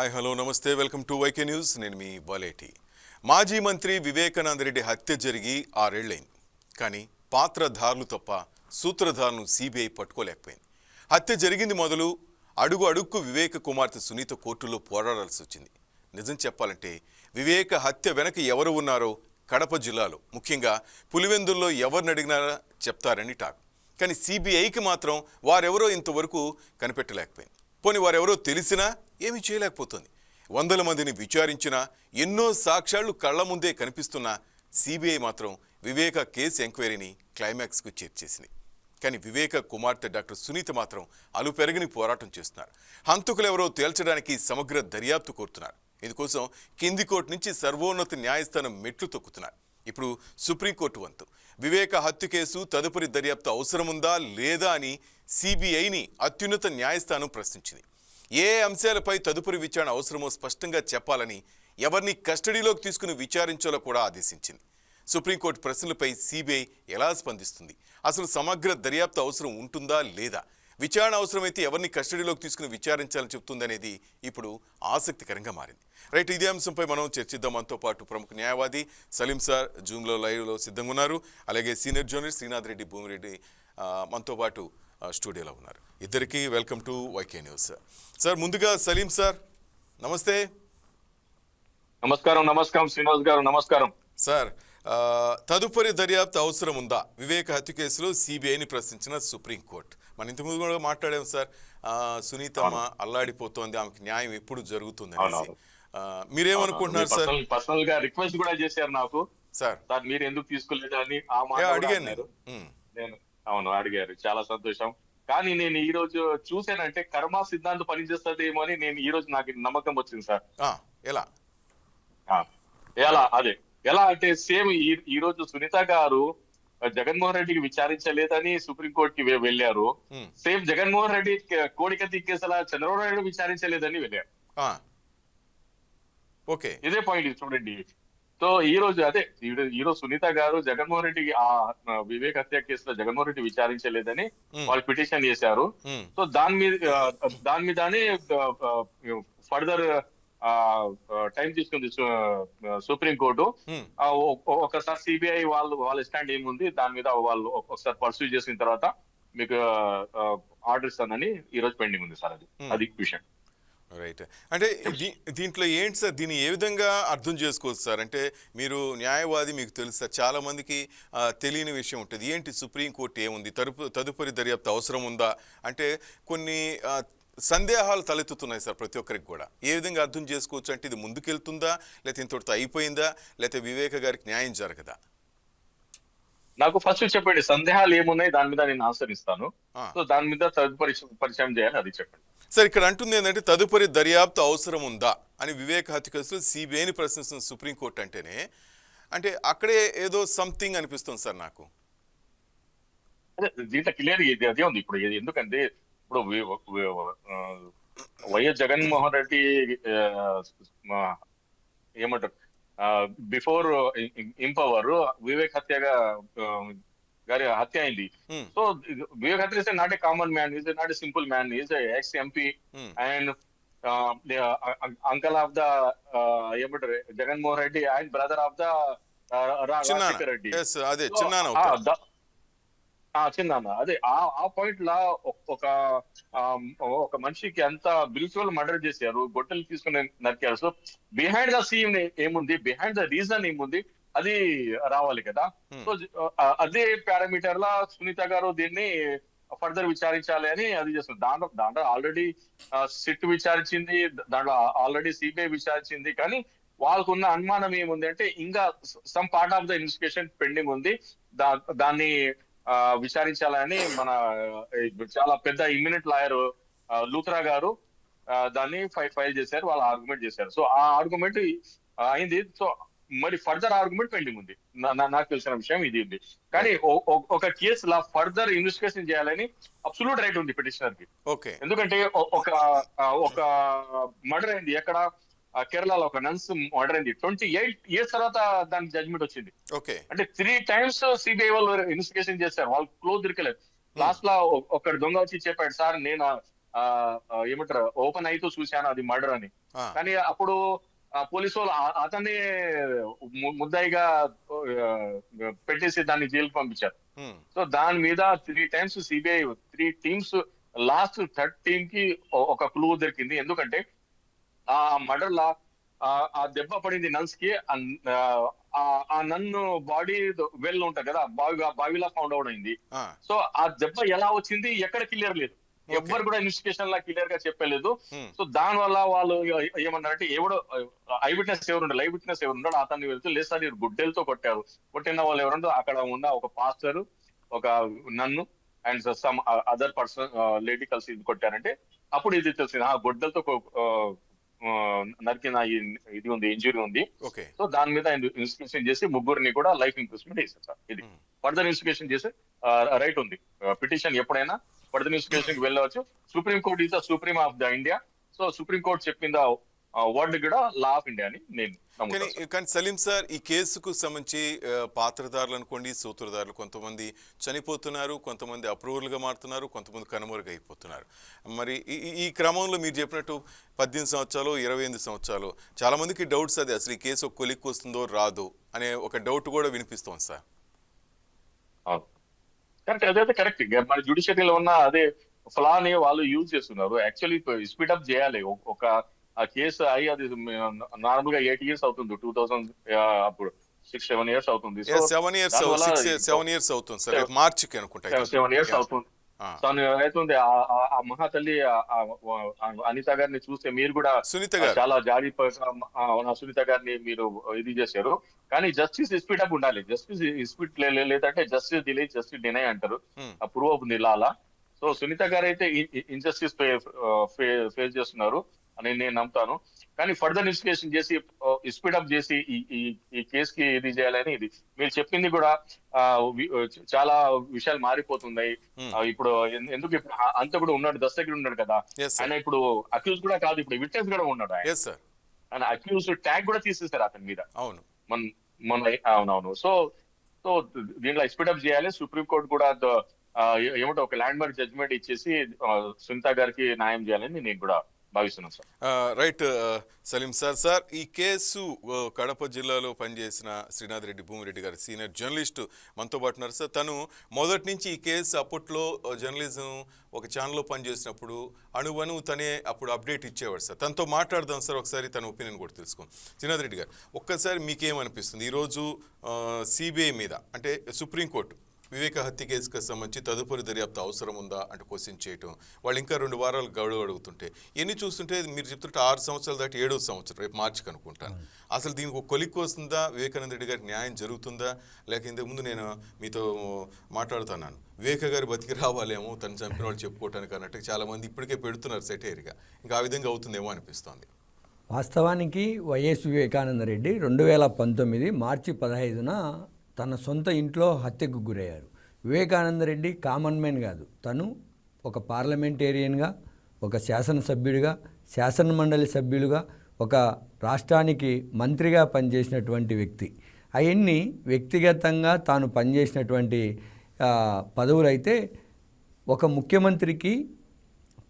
Hi hello నమస్తే welcome to YK news. నేను మీ వాలేటి. మాజీ మంత్రి వివేకానంద రెడ్డి హత్య జరిగి 6 ఏళ్లైంది. కానీ పాత్రధారులు తప్ప సూత్రధారులను సిబిఐ పట్టుకోలేకపోయింది. హత్య జరిగింది మొదలు అడుగు అడుక్కు వివేక కుమార్తె సునీత కోర్టులో పోరాడాల్సి వచ్చింది. నిజం చెప్పాలంటే వివేక హత్య వెనక ఎవరు ఉన్నారో కడప జిల్లాలో ముఖ్యంగా పులివెందుల్లో ఎవరిని అడిగినా చెప్తారని టాక్. కానీ సిబిఐకి మాత్రం వారెవరో ఇంతవరకు కనిపెట్టలేకపోయింది. పోనీ వారెవరో తెలిసినా ఏమీ చేయలేకపోతుంది. వందల మందిని విచారించినా ఎన్నో సాక్ష్యాలు కళ్ల ముందే కనిపిస్తున్నా సిబిఐ మాత్రం వివేక కేసు ఎంక్వైరీని క్లైమాక్స్కు చేర్చేసింది. కానీ వివేక కుమార్తె డాక్టర్ సునీత మాత్రం అలుపెరగని పోరాటం చేస్తున్నారు. హంతకులెవరో తేల్చడానికి సమగ్ర దర్యాప్తు కోరుతున్నారు. ఇందుకోసం కింది కోర్టు నుంచి సర్వోన్నత న్యాయస్థానం మెట్లు తొక్కుతున్నారు. ఇప్పుడు సుప్రీంకోర్టు వంతు. వివేక హత్య కేసు తదుపరి దర్యాప్తు అవసరముందా లేదా అని సిబిఐని అత్యున్నత న్యాయస్థానం ప్రశ్నించింది. ఏ అంశాలపై తదుపరి విచారణ అవసరమో స్పష్టంగా చెప్పాలని, ఎవరిని కస్టడీలోకి తీసుకుని విచారించాలో కూడా ఆదేశించింది. సుప్రీంకోర్టు ప్రశ్నలపై సిబిఐ ఎలా స్పందిస్తుంది? అసలు సమగ్ర దర్యాప్తు అవసరం ఉంటుందా లేదా? విచారణ అవసరమైతే ఎవరిని కస్టడీలోకి తీసుకుని విచారించాలని చెప్తుందనేది ఇప్పుడు ఆసక్తికరంగా మారింది. రైట్, ఇదే అంశంపై మనం చర్చిద్దాం. మనతో పాటు ప్రముఖ న్యాయవాది సలీం సార్ జూమ్లో లైవ్లో సిద్ధంగా ఉన్నారు. అలాగే సీనియర్ జర్నలిస్ట్ శ్రీనాథ్ రెడ్డి భూమిరెడ్డి మనతో పాటు స్టూడియోలో ఉన్నారు. ఇద్దరికి welcome to YK news. Sir ముందుగా సలీం సార్ నమస్తే. నమస్కారం శ్రీనివాస్ గారు. నమస్కారం సార్. తదుపరి దర్యాప్తు అవసరం ఉందా? వివేక హత్య కేసులో సిబిఐని ప్రశ్నించిన సుప్రీంకోర్టు. మన ఇంతకుముందు కూడా మాట్లాడాం సార్. సునీతమ్మ అల్లాడిపోతోంది, ఆమెకి న్యాయం ఎప్పుడు జరుగుతుంది అనేసి. మీరేమనుకుంటున్నారు సార్? పర్సనల్ గా రిక్వెస్ట్ కూడా చేశారు నాకు సార్ మీరు ఎందుకు తీసుకోలేదు అని ఆ మాట అడిగాను నేను. అవును, అడిగారు, చాలా సంతోషం. కానీ నేను ఈ రోజు చూసానంటే కర్మ సిద్ధాంతం పనిచేస్తుందేమో అని నేను ఈ రోజు నాకు నమ్మకం వచ్చింది సార్. ఎలా ఎలా అంటే సేమ్ ఈ రోజు సునీత గారు జగన్మోహన్ రెడ్డికి విచారించలేదని సుప్రీంకోర్టుకి వెళ్ళారు. సేమ్ జగన్మోహన్ రెడ్డి కోడికత్తి కేసులా చంద్రబాబు నాయుడు విచారించలేదని వెళ్ళారు. ఓకే, ఇదే పాయింట్ చూడండి. సో ఈ రోజు ఈ రోజు సునీత గారు జగన్మోహన్ రెడ్డి ఆ వివేక్ హత్య కేసులో జగన్మోహన్ రెడ్డి విచారించలేదని వాళ్ళు పిటిషన్ చేశారు. సో దాని మీదనే ఫర్దర్ టైం తీసుకుంది సుప్రీంకోర్టు. ఒకసారి సిబిఐ వాళ్ళ స్టాండ్ ఏముంది దాని మీద వాళ్ళు ఒకసారి పర్సూ చేసిన తర్వాత మీకు ఆర్డర్ ఇస్తానని ఈ రోజు పెండింగ్ ఉంది సార్. అది విషయం. రైట్. అంటే దీంట్లో ఏంటి సార్, దీన్ని ఏ విధంగా అర్థం చేసుకోవచ్చు సార్? అంటే మీరు న్యాయవాది, మీకు తెలుసు సార్, చాలా మందికి తెలియని విషయం ఉంటుంది. ఏంటి సుప్రీంకోర్టు ఏముంది, తదుపరి దర్యాప్తు అవసరం ఉందా అంటే కొన్ని సందేహాలు తలెత్తుతున్నాయి సార్ ప్రతి ఒక్కరికి కూడా. ఏ విధంగా అర్థం చేసుకోవచ్చు అంటే ఇది ముందుకెళ్తుందా, లేకపోతే ఇంతటితో అయిపోయిందా, లేకపోతే వివేక గారికి న్యాయం జరగదా? నాకు ఫస్ట్ చెప్పండి, సందేహాలు ఏమున్నాయి, దాని మీద నేను ఆన్సర్ ఇస్తాను. సో దాని మీద తదుపరి పరిచయం చేయాలి, అది చెప్పండి సార్. ఇక్కడ అంటుంది ఏంటంటే తదుపరి దర్యాప్తు అవసరం ఉందా అని వివేక హత్య కేసులో సిబిఐని ప్రశ్నిస్తున్న సుప్రీంకోర్టు అంటేనే అంటే అక్కడే ఏదో సంథింగ్ అనిపిస్తుంది సార్ నాకు. దీంట్లో క్లియర్ అదే ఉంది. ఇప్పుడు ఎందుకంటే ఇప్పుడు వైఎస్ జగన్మోహన్ రెడ్డి ఏమంటారు బిఫోర్ ఇంపవర్ వివేక్ హత్యగా గారి హత్య అయింది. సో వివేక్ హత్య is not a common man, is not a simple man, is ex MP and uncle of the ఏమంటారు Jaganmohan Reddy and brother of the Rajasekhar Reddy. చిన్న అదే ఆ పాయింట్ లా ఒక మనిషికి అంత బ్యూటిఫుల్ మర్డర్ చేశారు, గొడ్డలు తీసుకుని నరికారు. సో బిహైండ్ ద సీన్ ఏముంది, బిహైండ్ ద రీజన్ ఏముంది, అది రావాలి కదా. సో అదే పారామీటర్ లా సునీత గారు దీన్ని ఫర్దర్ విచారించాలి అని అది చేస్తుంది. దాంట్లో ఆల్రెడీ సిట్ విచారించింది, దాంట్లో ఆల్రెడీ సిబిఐ విచారించింది. కానీ వాళ్ళకున్న అనుమానం ఏముంది అంటే ఇంకా some part of the investigation pending ఉంది, దాన్ని విచారించాలని మన చాలా పెద్ద ఇమినెంట్ లాయర్ లూథరా గారు దాన్ని ఫైల్ చేశారు, వాళ్ళు ఆర్గ్యుమెంట్ చేశారు. సో ఆ ఆర్గ్యుమెంట్ అయింది. సో మరి ఫర్దర్ ఆర్గ్యుమెంట్ పెండింగ్ ఉంది. నాకు తెలిసిన విషయం ఇది ఉంది. కానీ ఒక కేసులా ఫర్దర్ ఇన్వెస్టిగేషన్ చేయాలని అబ్సల్యూట్ రైట్ ఉంది పిటిషనర్ కి. ఎందుకంటే ఒక మర్డర్ అయింది ఎక్కడ, కేరళలో ఒక నన్స్ మర్డర్ అయింది. 28 years తర్వాత దానికి జడ్జ్మెంట్ వచ్చింది. అంటే 3 times సిబిఐ వాళ్ళు ఇన్వెస్టిగేషన్ చేశారు, వాళ్ళు క్లోజ్ దొరకలేదు. లాస్ట్ లో ఒక దొంగ వచ్చి చెప్పాడు, సార్ నేను ఏమంటారు ఓపెన్ అయితూ చూశాను అది మర్డర్ అని. ఆ, కానీ అప్పుడు పోలీసు వాళ్ళు అతన్ని ముద్దాయిగా పెట్టేసి దాన్ని జైలుకి పంపించారు. ఉమ్, సో దాని మీద 3 times CBI 3 teams, last third team కి ఒక క్లూ దొరికింది. ఎందుకంటే ఆ మర్డర్ లా ఆ దెబ్బ పడింది నన్స్ కి. ఆ నన్ను బాడీ వెల్ ఉంటది కదా, బావిలా ఫౌండ్ అవుట్ అయింది. ఆ, సో ఆ దెబ్బ ఎలా వచ్చింది ఎక్కడ క్లియర్ లేదు, ఓకే. ఎవ్వరు కూడా ఇన్వెస్టిగేషన్ లా క్లియర్ గా చెప్పలేదు. ఉమ్, సో దాని వల్ల వాళ్ళు ఏమన్నారంటే ఎవడో ఐ విట్నెస్ లైవ్ విట్నెస్ ఎవరు ఉన్నాడు అతన్ని వెళ్తూ లేదు సార్ గుడ్డెలతో కొట్టారు. కొట్టిన వాళ్ళు ఎవరంటే అక్కడ ఉన్న ఒక పాస్టర్, ఒక నన్ను and some other person lady కలిసి ఇది కొట్టారంటే అప్పుడు ఇది తెలిసింది గొడ్డలతో నరికిన ఇది ఉంది, ఇంజురీ ఉంది. ఓకే. సో దాని మీద ఇన్వెస్టిగేషన్ చేసి ముగ్గురిని కూడా లైఫ్ ఇంప్రూవ్మెంట్ వేసారు సార్. ఇది ఉమ్. ఫర్దర్ ఇన్వెస్టిగేషన్ చేసి రైట్ ఉంది. పిటిషన్ ఎప్పుడైనా ఫర్దర్ ఇన్వెస్టిగేషన్ కి వెళ్ళవచ్చు. Supreme court is the supreme of the India. So supreme court చెప్పింద వర్డ్ కూడా లా ఆఫ్ ఇండియా అని నేను కానీ నమ్ముతాను. కానీ సలీం సార్, ఈ కేసుకు సంబంధించి పాత్రధారులు అనుకోండి, సూత్రధారులు కొంతమంది చనిపోతున్నారు, కొంతమంది అప్రూవల్గా మారుతున్నారు, కొంతమంది కనుమరుగైపోతున్నారు. మరి ఈ క్రమంలో మీరు చెప్పినట్టు 18 సంవత్సరాలు 28 సంవత్సరాలు చాలా మందికి డౌట్స్, అది అసలు ఈ కేసు ఒక కొలిక్కి వస్తుందో రాదు అనే ఒక డౌట్ కూడా వినిపిస్తోంది సార్. కరెక్ట్, అదైతే కరెక్ట్. మన జ్యుడిషియరీలో ఉన్న అదే ఫ్లాని వాళ్ళు యూజ్ చేస్తున్నారు. యాక్చువల్లీ స్పీడప్ చేయాలి. ఒక ఆ కేసు అయ్యి అది నార్మల్ గా 8 years అవుతుంది. 2000 అప్పుడు 6-7 years అవుతుంది. సో 7 years 7 years అవుతుంది సార్, మార్చికి అనుకుంటా 7 years అవుతుంది. తను అవుతుంది. ఆ మహాతల్లి అనిత గారిని చూస్తే మీరు కూడా సునీత గారు చాలా జాలి సునీత గారిని మీరు ఇది చేశారు. కానీ జస్టిస్ స్పీడప్ ఉండాలి. జస్టిస్ స్పీడ్ లేదంటే జస్టిస్ డిలే జస్టిస్ డినై అంటారు. ప్రూవ్ అవుతుంది ఇలా. సో సునీత గారు అయితే ఇన్జస్టిస్ ఫేస్ చేస్తున్నారు అని నేను నమ్ముతాను. కానీ ఫర్దర్ ఇన్వెస్టిగేషన్ చేసి స్పీడప్ చేసి ఈ కేసు కి ఇది చేయాలని, ఇది మీరు చెప్పింది కూడా చాలా విషయాలు మారిపోతున్నాయి. ఇప్పుడు ఎందుకు ఇప్పుడు అంత కూడా ఉన్నాడు, దస్తగిరి ఉన్నాడు కదా, ఆయన ఇప్పుడు అక్యూజ్ కూడా కాదు, ఇప్పుడు విట్నెస్ కూడా ఉన్నాడు. ఆయన అక్యూజ్ ట్యాగ్ కూడా తీసేశారు అతని మీద. అవును, అవునవును. సో సో దీంట్లో స్పీడప్ చేయాలి. సుప్రీం కోర్టు కూడా ఏమంటే ఒక ల్యాండ్ మార్క్ జడ్జ్మెంట్ ఇచ్చేసి సునీత గారికి న్యాయం చేయాలని నేను కూడా భావిస్తున్నాను sir. Right Saleem sir. Sir, ఈ కేసు కడప జిల్లాలో పనిచేసిన శ్రీనాథ్ రెడ్డి భూమిరెడ్డి గారు సీనియర్ జర్నలిస్టు మనతో పాటు ఉన్నారు సార్. తను మొదటి నుంచి ఈ కేసు అప్పట్లో జర్నలిజం ఒక ఛానల్లో పనిచేసినప్పుడు అణువణువు తనే అప్పుడు అప్డేట్ ఇచ్చేవాడు సార్. తనతో మాట్లాడదాం సార్, ఒకసారి తన ఒపీనియన్ కూడా తెలుసుకోండి. శ్రీనాథ్ రెడ్డి గారు, ఒక్కసారి మీకేమనిపిస్తుంది ఈరోజు సిబిఐ మీద, అంటే సుప్రీంకోర్టు వివేక హత్య కేసుకు సంబంధించి తదుపరి దర్యాప్తు అవసరం ఉందా అంటే క్వశ్చన్ చేయటం, వాళ్ళు ఇంకా 2 వారాలు గడువు అడుగుతుంటే ఎన్ని చూస్తుంటే మీరు చెప్తుంటే 6 సంవత్సరాలు దాటి 7వ సంవత్సరం రేపు మార్చికి అనుకుంటాను. అసలు దీనికి ఒక కొలిక్కి వస్తుందా, వివేకానంద రెడ్డి గారికి న్యాయం జరుగుతుందా, లేక ఇంతకుముందు నేను మీతో మాట్లాడుతున్నాను వివేక గారు బతికి రావాలేమో తను చంపిన వాళ్ళు చెప్పుకోవటానికి అన్నట్టు చాలామంది ఇప్పటికే పెడుతున్నారు సెటైర్గా, ఇంకా ఆ విధంగా అవుతుందేమో అనిపిస్తోంది. వాస్తవానికి వైఎస్ వివేకానంద రెడ్డి 2019 మార్చి 15న తన సొంత ఇంట్లో హత్యకు గురయ్యారు. వివేకానంద రెడ్డి కామన్ మ్యాన్ కాదు, తను ఒక పార్లమెంటేరియన్గా, ఒక శాసనసభ్యుడిగా, శాసనమండలి సభ్యులుగా, ఒక రాష్ట్రానికి మంత్రిగా పనిచేసినటువంటి వ్యక్తి. అవన్నీ వ్యక్తిగతంగా తాను పనిచేసినటువంటి పదవులైతే ఒక ముఖ్యమంత్రికి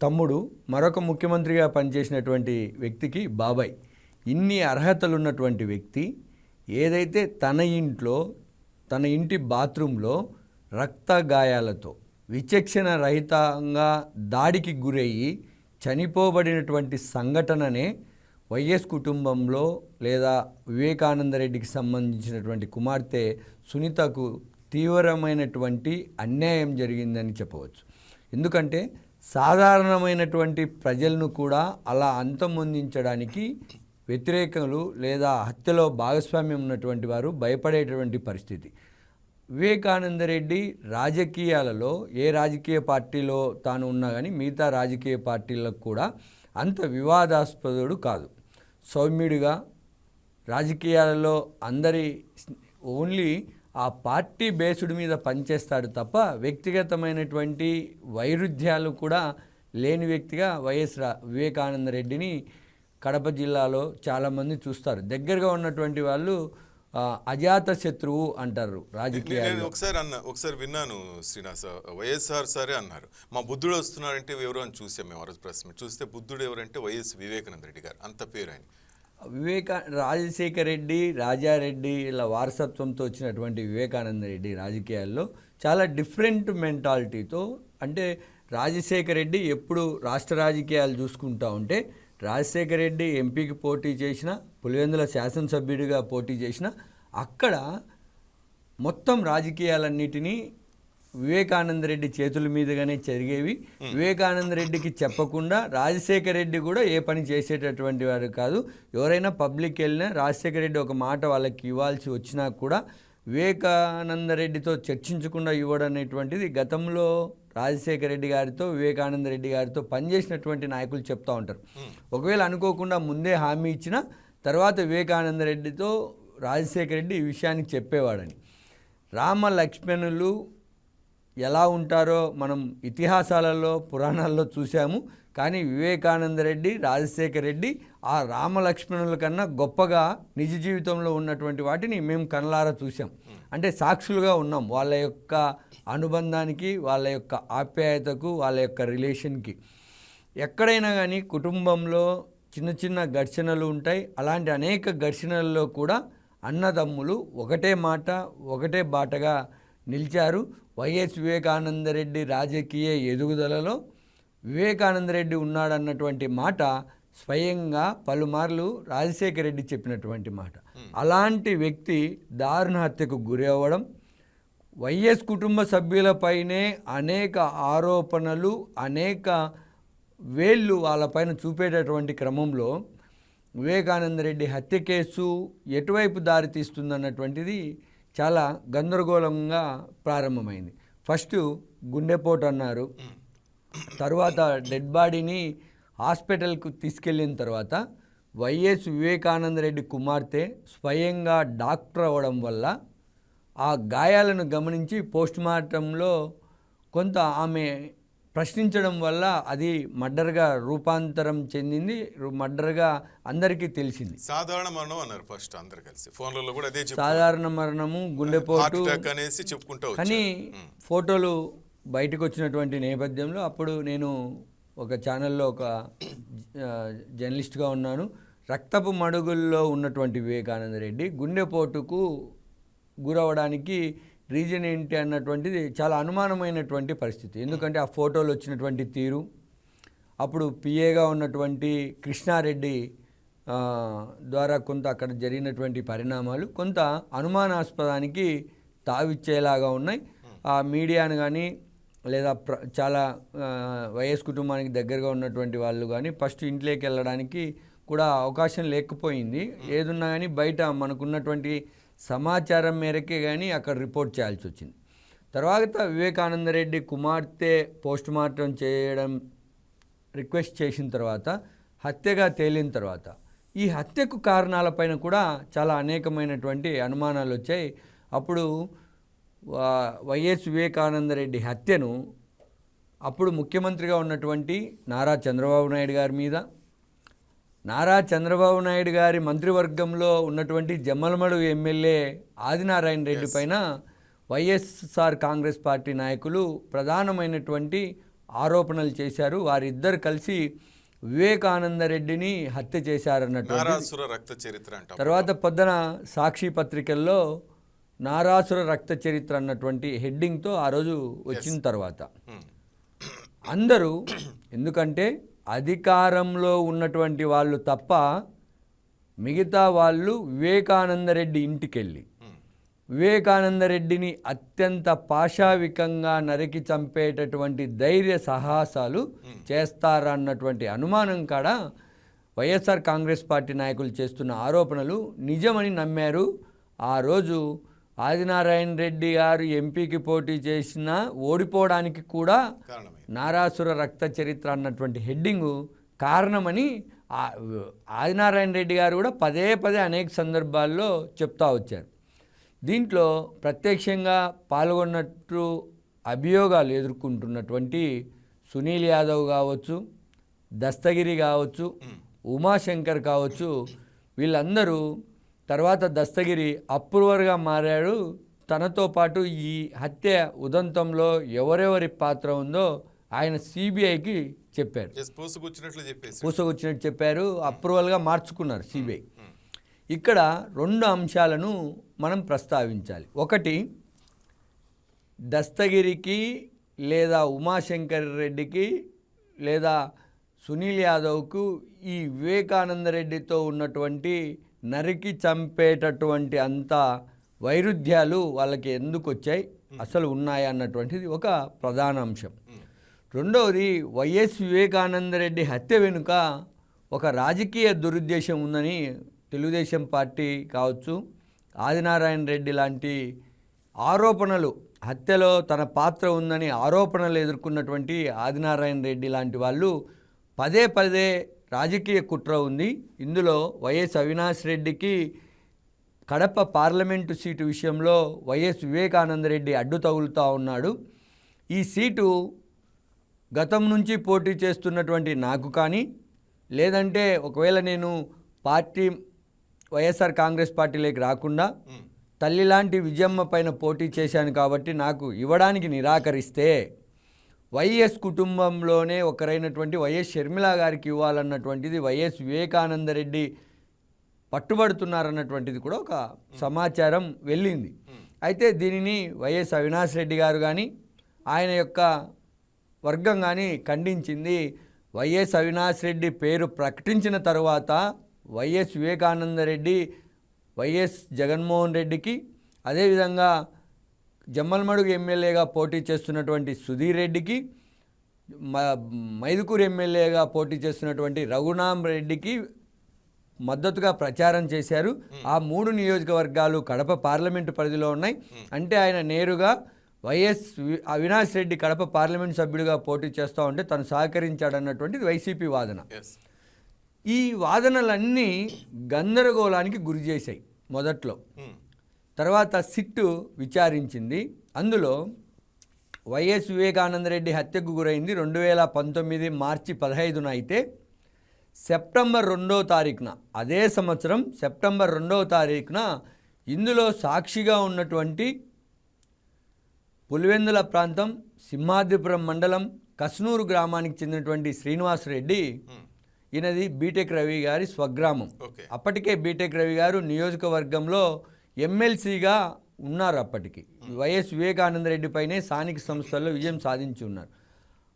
తమ్ముడు, మరొక ముఖ్యమంత్రిగా పనిచేసినటువంటి వ్యక్తికి బాబాయ్. ఇన్ని అర్హతలు ఉన్నటువంటి వ్యక్తి ఏదైతే తన ఇంట్లో, తన ఇంటి బాత్రూంలో రక్త గాయాలతో విచక్షణ రహితంగా దాడికి గురయ్యి చనిపోబడినటువంటి సంఘటననే వైఎస్ కుటుంబంలో లేదా వివేకానందరెడ్డికి సంబంధించినటువంటి కుమార్తె సునీతకు తీవ్రమైనటువంటి అన్యాయం జరిగిందని చెప్పవచ్చు. ఎందుకంటే సాధారణమైనటువంటి ప్రజలను కూడా అలా అంతమొందించడానికి వ్యతిరేకులు లేదా హత్యలో భాగస్వామ్యం ఉన్నటువంటి వారు భయపడేటువంటి పరిస్థితి. వివేకానందరెడ్డి రాజకీయాలలో ఏ రాజకీయ పార్టీలో తాను ఉన్నా కానీ మిగతా రాజకీయ పార్టీలకు కూడా అంత వివాదాస్పదుడు కాదు. సౌమ్యుడిగా రాజకీయాలలో అందరి ఓన్లీ ఆ పార్టీ బేస్డ్ మీద పనిచేస్తాడు తప్ప వ్యక్తిగతమైనటువంటి వైరుధ్యాలు కూడా లేని వ్యక్తిగా వైఎస్ వివేకానంద రెడ్డిని కడప జిల్లాలో చాలామంది చూస్తారు. దగ్గరగా ఉన్నటువంటి వాళ్ళు అజాత శత్రువు అంటారు రాజకీయాలు. నేను ఒకసారి విన్నాను శ్రీనివాస, వైఎస్ఆర్ సారే అన్నారు మా బుద్ధుడు వస్తున్నారంటే ఎవరు అని చూసాం మేము ఆ రోజు ప్రెస్ మీట్ చూస్తే బుద్ధుడు ఎవరంటే వైఎస్ వివేకానంద రెడ్డి గారు, అంత పేరు ఆయన. రాజశేఖర రెడ్డి, రాజారెడ్డి ఇలా వారసత్వంతో వచ్చినటువంటి వివేకానంద రెడ్డి రాజకీయాల్లో చాలా డిఫరెంట్ మెంటాలిటీతో, అంటే రాజశేఖర రెడ్డి ఎప్పుడు రాష్ట్ర రాజకీయాలు చూసుకుంటా ఉంటే రాజశేఖర రెడ్డి ఎంపీకి పోటీ చేసిన, పులివెందుల శాసనసభ్యుడిగా పోటీ చేసిన, అక్కడ మొత్తం రాజకీయాలన్నిటినీ వివేకానంద రెడ్డి చేతుల మీదుగానే జరిగేవి. వివేకానంద రెడ్డికి చెప్పకుండా రాజశేఖర రెడ్డి కూడా ఏ పని చేసేటటువంటి వారు కాదు. ఎవరైనా పబ్లిక్ వెళ్ళినా రాజశేఖర రెడ్డి ఒక మాట వాళ్ళకి ఇవ్వాల్సి వచ్చినా కూడా వివేకానంద రెడ్డితో చర్చించకుండా ఇవ్వడం అనేటువంటిది గతంలో రాజశేఖర రెడ్డి గారితో, వివేకానంద రెడ్డి గారితో పనిచేసినటువంటి నాయకులు చెప్తూ ఉంటారు. ఒకవేళ అనుకోకుండా ముందే హామీ ఇచ్చిన తర్వాత వివేకానంద రెడ్డితో రాజశేఖర రెడ్డి ఈ విషయానికి చెప్పేవాడని. రామ లక్ష్మణులు ఎలా ఉంటారో మనం ఇతిహాసాలలో, పురాణాల్లో చూసాము. కానీ వివేకానంద రెడ్డి, రాజశేఖర రెడ్డి ఆ రామలక్ష్మణుల కన్నా గొప్పగా నిజ జీవితంలో ఉన్నటువంటి వాటిని మేము కళ్ళారా చూసాం. అంటే సాక్షులుగా ఉన్నాం వాళ్ళ యొక్క అనుబంధానికి, వాళ్ళ యొక్క ఆప్యాయతకు, వాళ్ళ యొక్క రిలేషన్కి. ఎక్కడైనా కానీ కుటుంబంలో చిన్న చిన్న ఘర్షణలు ఉంటాయి. అలాంటి అనేక ఘర్షణల్లో కూడా అన్నదమ్ములు ఒకటే మాట, ఒకటే బాటగా నిలిచారు. వైఎస్ వివేకానంద రెడ్డి రాజకీయ ఎదుగుదలలో వివేకానంద రెడ్డి ఉన్నాడన్నటువంటి మాట స్వయంగా పలుమార్లు రాజశేఖర రెడ్డి చెప్పినటువంటి మాట. అలాంటి వ్యక్తి దారుణ హత్యకు గురి అవ్వడం, వైఎస్ కుటుంబ సభ్యులపైనే అనేక ఆరోపణలు, అనేక వేళ్ళు వాళ్ళపైన చూపేటటువంటి క్రమంలో వివేకానంద రెడ్డి హత్య కేసు ఎటువైపు దారితీస్తుందన్నటువంటిది చాలా గందరగోళంగా ప్రారంభమైంది. ఫస్ట్ గుండెపోటు అన్నారు, తర్వాత డెడ్ బాడీని హాస్పిటల్కు తీసుకెళ్ళిన తర్వాత వైఎస్ వివేకానంద రెడ్డి కుమార్తె స్వయంగా డాక్టర్ అవ్వడం వల్ల ఆ గాయాలను గమనించి పోస్ట్మార్టంలో కొంత ఆమె ప్రశ్నించడం వల్ల అది మర్డర్గా రూపాంతరం చెందింది, మర్డర్గా అందరికీ తెలిసింది. సాధారణ మరణం అన్నారు ఫస్ట్ అందరు కలిసి, ఫోన్లలో కూడా అదే సాధారణ మరణము, గుండెపోటు అనేసి చెప్పుకుంటూ. కానీ ఫోటోలు బయటకు వచ్చినటువంటి నేపథ్యంలో అప్పుడు నేను ఒక ఛానల్లో ఒక జర్నలిస్ట్గా ఉన్నాను. రక్తపు మడుగుల్లో ఉన్నటువంటి వివేకానంద రెడ్డి గుండెపోటుకు గురవడానికి రీజన్ ఏంటి అన్నటువంటిది చాలా అనుమానమైనటువంటి పరిస్థితి. ఎందుకంటే ఆ ఫోటోలు వచ్చినటువంటి తీరు, అప్పుడు పిఏగా ఉన్నటువంటి కృష్ణారెడ్డి ద్వారా కొంత అక్కడ జరిగినటువంటి పరిణామాలు కొంత అనుమానాస్పదానికి తావిచ్చేలాగా ఉన్నాయి. ఆ మీడియాను కానీ లేదా చాలా వైఎస్ కుటుంబానికి దగ్గరగా ఉన్నటువంటి వాళ్ళు కానీ ఫస్ట్ ఇంట్లోకి వెళ్ళడానికి కూడా అవకాశం లేకపోయింది. ఏదున్నా కానీ బయట మనకున్నటువంటి సమాచారం మేరకే కానీ అక్కడ రిపోర్ట్ చేయాల్సి వచ్చింది. తర్వాత వివేకానంద రెడ్డి కుమార్తె పోస్ట్మార్టం చేయడం రిక్వెస్ట్ చేసిన తర్వాత హత్యగా తేలిన తర్వాత ఈ హత్యకు కారణాలపైన కూడా చాలా అనేకమైనటువంటి అనుమానాలు వచ్చాయి. అప్పుడు వైఎస్ వివేకానంద రెడ్డి హత్యను అప్పుడు ముఖ్యమంత్రిగా ఉన్నటువంటి నారా చంద్రబాబు నాయుడు గారి మీద, నారా చంద్రబాబు నాయుడు గారి మంత్రివర్గంలో ఉన్నటువంటి జమ్మలమడు ఎమ్మెల్యే ఆదినారాయణ రెడ్డి పైన వైఎస్ఆర్ కాంగ్రెస్ పార్టీ నాయకులు ప్రధానమైనటువంటి ఆరోపణలు చేశారు. వారిద్దరు కలిసి వివేకానంద రెడ్డిని హత్య చేశారన్నటువంటి తర్వాత పొద్దున సాక్షి పత్రికల్లో నారాసుర రక్త చరిత్ర అన్నటువంటి హెడ్డింగ్తో ఆ రోజు వచ్చిన తర్వాత అందరూ, ఎందుకంటే అధికారంలో ఉన్నటువంటి వాళ్ళు తప్ప మిగతా వాళ్ళు వివేకానంద రెడ్డి ఇంటికి వెళ్ళి వివేకానంద రెడ్డిని అత్యంత పాశావికంగా నరికి చంపేటటువంటి ధైర్య సాహసాలు చేస్తారన్నటువంటి అనుమానం కాడ వైఎస్ఆర్ కాంగ్రెస్ పార్టీ నాయకులు చేస్తున్న ఆరోపణలు నిజమని నమ్మారు. ఆ రోజు ఆదినారాయణ రెడ్డి గారు ఎంపీకి పోటీ చేసినా ఓడిపోవడానికి కూడా నారాసుర రక్త చరిత్ర అన్నటువంటి హెడ్డింగు కారణమని ఆదినారాయణ రెడ్డి గారు కూడా పదే పదే అనేక సందర్భాల్లో చెప్తా వచ్చారు. దీంట్లో ప్రత్యక్షంగా పాల్గొన్నట్టు అభియోగాలు ఎదుర్కొంటున్నటువంటి సునీల్ యాదవ్ కావచ్చు, దస్తగిరి కావచ్చు, ఉమాశంకర్ కావచ్చు, వీళ్ళందరూ తర్వాత దస్తగిరి అప్రూవర్గా మారాడు. తనతో పాటు ఈ హత్య ఉదంతంలో ఎవరెవరి పాత్ర ఉందో ఆయన సిబిఐకి చెప్పారు. పూసుకొచ్చినట్లు చెప్పేసి పూసకొచ్చినట్టు చెప్పారు, అప్రూవల్గా మార్చుకున్నారు సిబిఐ. ఇక్కడ 2 అంశాలను మనం ప్రస్తావించాలి. ఒకటి, దస్తగిరికి లేదా ఉమాశంకర్ రెడ్డికి లేదా సునీల్ యాదవ్కు ఈ వివేకానంద రెడ్డితో ఉన్నటువంటి నరికి చంపేటటువంటి అంత వైరుధ్యాలు వాళ్ళకి ఎందుకు వచ్చాయి, అసలు ఉన్నాయా అన్నటువంటిది ఒక ప్రధాన అంశం. రెండవది, వైఎస్ వివేకానంద రెడ్డి హత్య వెనుక ఒక రాజకీయ దురుద్దేశం ఉందని తెలుగుదేశం పార్టీ కావచ్చు, ఆదినారాయణ రెడ్డి లాంటి ఆరోపణలు, హత్యలో తన పాత్ర ఉందని ఆరోపణలు ఎదుర్కొన్నటువంటి ఆదినారాయణ రెడ్డి లాంటి వాళ్ళు పదే పదే రాజకీయ కుట్ర ఉంది, ఇందులో వైఎస్ అవినాష్ రెడ్డికి కడప పార్లమెంటు సీటు విషయంలో వైఎస్ వివేకానంద రెడ్డి అడ్డు తగులుతూ ఉన్నాడు, ఈ సీటు గతం నుంచి పోటీ చేస్తున్నటువంటి నాకు కానీ, లేదంటే ఒకవేళ నేను పార్టీ వైఎస్ఆర్ కాంగ్రెస్ పార్టీలోకి రాకుండా తల్లి లాంటి విజయమ్మ పైన పోటీ చేశాను కాబట్టి నాకు ఇవ్వడానికి నిరాకరిస్తే వైఎస్ కుటుంబంలోనే ఒకరైనటువంటి వైఎస్ షర్మిల గారికి ఇవ్వాలన్నటువంటిది వైఎస్ వివేకానంద రెడ్డి పట్టుబడుతున్నారన్నటువంటిది కూడా ఒక సమాచారం వెళ్ళింది. అయితే దీనిని వైఎస్ అవినాష్ రెడ్డి గారు కానీ ఆయన యొక్క వర్గం కానీ ఖండించింది. వైఎస్ అవినాష్ రెడ్డి పేరు ప్రకటించిన తర్వాత వైఎస్ వివేకానంద రెడ్డి వైఎస్ జగన్మోహన్ రెడ్డికి, అదేవిధంగా జమ్మలమడుగు ఎమ్మెల్యేగా పోటీ చేస్తున్నటువంటి సుధీర్ రెడ్డికి, మైదుకూరు ఎమ్మెల్యేగా పోటీ చేస్తున్నటువంటి రఘునామ్ రెడ్డికి మద్దతుగా ప్రచారం చేశారు. ఆ 3 నియోజకవర్గాలు కడప పార్లమెంటు పరిధిలో ఉన్నాయి. అంటే ఆయన నేరుగా వైఎస్ అవినాష్ రెడ్డి కడప పార్లమెంట్ సభ్యుడిగా పోటీ చేస్తూ ఉంటే తను సహకరించాడన్నటువంటిది వైసీపీ వాదన. ఈ వాదనలన్నీ గందరగోళానికి గురి చేశాయి మొదట్లో. తర్వాత సిట్టు విచారించింది. అందులో వైఎస్ వివేకానంద రెడ్డి హత్యకు గురైంది 2019 మార్చి 15న అయితే సెప్టెంబర్ 2వ తారీఖున, అదే సంవత్సరం సెప్టెంబర్ 2వ తారీఖున ఇందులో సాక్షిగా ఉన్నటువంటి పులివెందుల ప్రాంతం సింహాద్రిపురం మండలం కస్నూరు గ్రామానికి చెందినటువంటి శ్రీనివాసరెడ్డి, ఈయనది బీటెక్ రవి గారి స్వగ్రామం. అప్పటికే బీటెక్ రవి గారు నియోజకవర్గంలో ఎమ్మెల్సీగా ఉన్నారు. అప్పటికి వైఎస్ వివేకానంద రెడ్డి పైనే స్థానిక సంస్థల్లో విజయం సాధించి ఉన్నారు.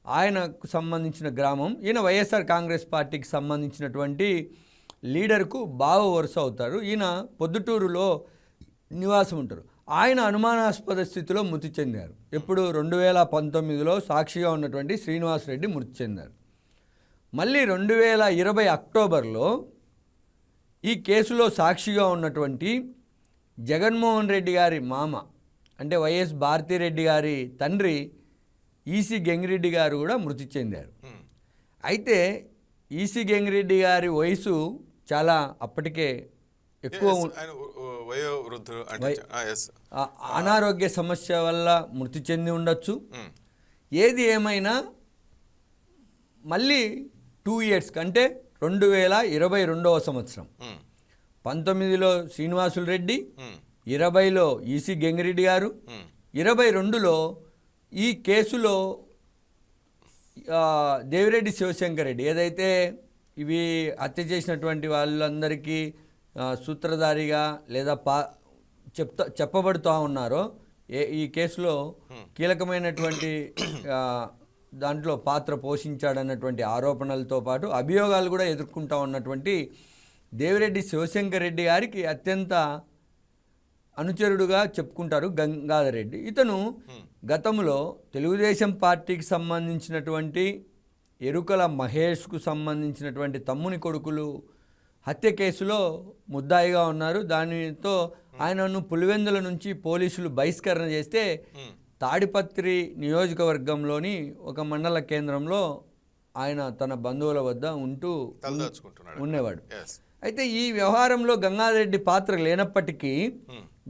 ఆయనకు సంబంధించిన గ్రామం. ఈయన వైఎస్ఆర్ కాంగ్రెస్ పార్టీకి సంబంధించినటువంటి లీడర్కు బావ వరుస అవుతారు. ఈయన పొద్దుటూరులో నివాసం ఉంటారు. ఆయన అనుమానాస్పద స్థితిలో మృతి చెందారు. ఎప్పుడు 2019లో సాక్షిగా ఉన్నటువంటి శ్రీనివాసరెడ్డి మృతి చెందారు. మళ్ళీ 2020 అక్టోబర్లో ఈ కేసులో సాక్షిగా ఉన్నటువంటి జగన్మోహన్ రెడ్డి గారి మామ, అంటే వైఎస్ భారతిరెడ్డి గారి తండ్రి ఈసీ గంగిరెడ్డి గారు కూడా మృతి చెందారు. అయితే ఈసీ గంగిరెడ్డి గారి వయసు చాలా అప్పటికే ఎక్కువ, అనారోగ్య సమస్య వల్ల మృతి చెంది ఉండొచ్చు. ఏది ఏమైనా మళ్ళీ 2 years కంటే 2022వ సంవత్సరం 19లో శ్రీనివాసులు రెడ్డి, 20లో ఈసీ గంగిరెడ్డి గారు, 22లో ఈ కేసులో దేవిరెడ్డి శివశంకర్ రెడ్డి ఏదైతే ఇవి హత్య చేసినటువంటి వాళ్ళందరికీ సూత్రధారిగా లేదా చెప్పబడుతూ ఉన్నారో, ఈ కేసులో కీలకమైనటువంటి దాంట్లో పాత్ర పోషించాడన్నటువంటి ఆరోపణలతో పాటు అభియోగాలు కూడా ఎదుర్కొంటూ ఉన్నటువంటి దేవిరెడ్డి శివశంకర్ రెడ్డి గారికి అత్యంత అనుచరుడుగా చెప్పుకుంటారు గంగాధర్ రెడ్డి. ఇతను గతంలో తెలుగుదేశం పార్టీకి సంబంధించినటువంటి ఎరుకల మహేష్కు సంబంధించినటువంటి తమ్ముని కొడుకులు హత్య కేసులో ముద్దాయిగా ఉన్నారు. దానితో ఆయనను పులివెందుల నుంచి పోలీసులు బహిష్కరణ చేస్తే తాడిపత్రి నియోజకవర్గంలోని ఒక మండల కేంద్రంలో ఆయన తన బంధువుల వద్ద ఉంటూ ఉండేవాడు. అయితే ఈ వ్యవహారంలో గంగాధర్ రెడ్డి పాత్ర లేనప్పటికీ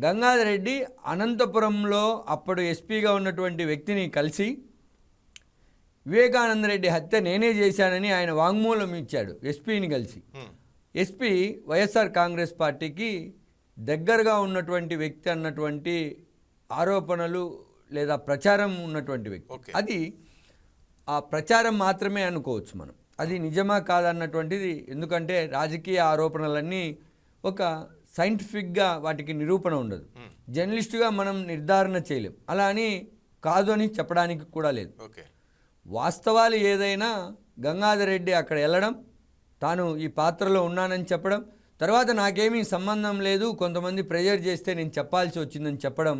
గంగాధర్ రెడ్డి అనంతపురంలో అప్పుడు ఎస్పీగా ఉన్నటువంటి వ్యక్తిని కలిసి వివేకానంద రెడ్డి హత్య నేనే చేశానని ఆయన వాంగ్మూలం ఇచ్చాడు ఎస్పీని కలిసి. ఎస్పీ వైఎస్ఆర్ కాంగ్రెస్ పార్టీకి దగ్గరగా ఉన్నటువంటి వ్యక్తి అన్నటువంటి ఆరోపణలు లేదా ప్రచారం ఉన్నటువంటి వ్యక్తి. ఓకే. అది ఆ ప్రచారం మాత్రమే అనుకోవచ్చు మనం. అది నిజమా కాదన్నటువంటిది, ఎందుకంటే రాజకీయ ఆరోపణలన్నీ ఒక సైంటిఫిక్గా వాటికి నిరూపణ ఉండదు. జర్నలిస్టుగా మనం నిర్ధారణ చేయలేం. అలా అని కాదు అని చెప్పడానికి కూడా లేదు. ఓకే. వాస్తవాలు ఏదైనా గంగాధర్ రెడ్డి అక్కడ వెళ్ళడం, తాను ఈ పాత్రలో ఉన్నానని చెప్పడం, తర్వాత నాకేమీ సంబంధం లేదు, కొంతమంది ప్రెజర్ చేస్తే నేను చెప్పాల్సి వచ్చిందని చెప్పడం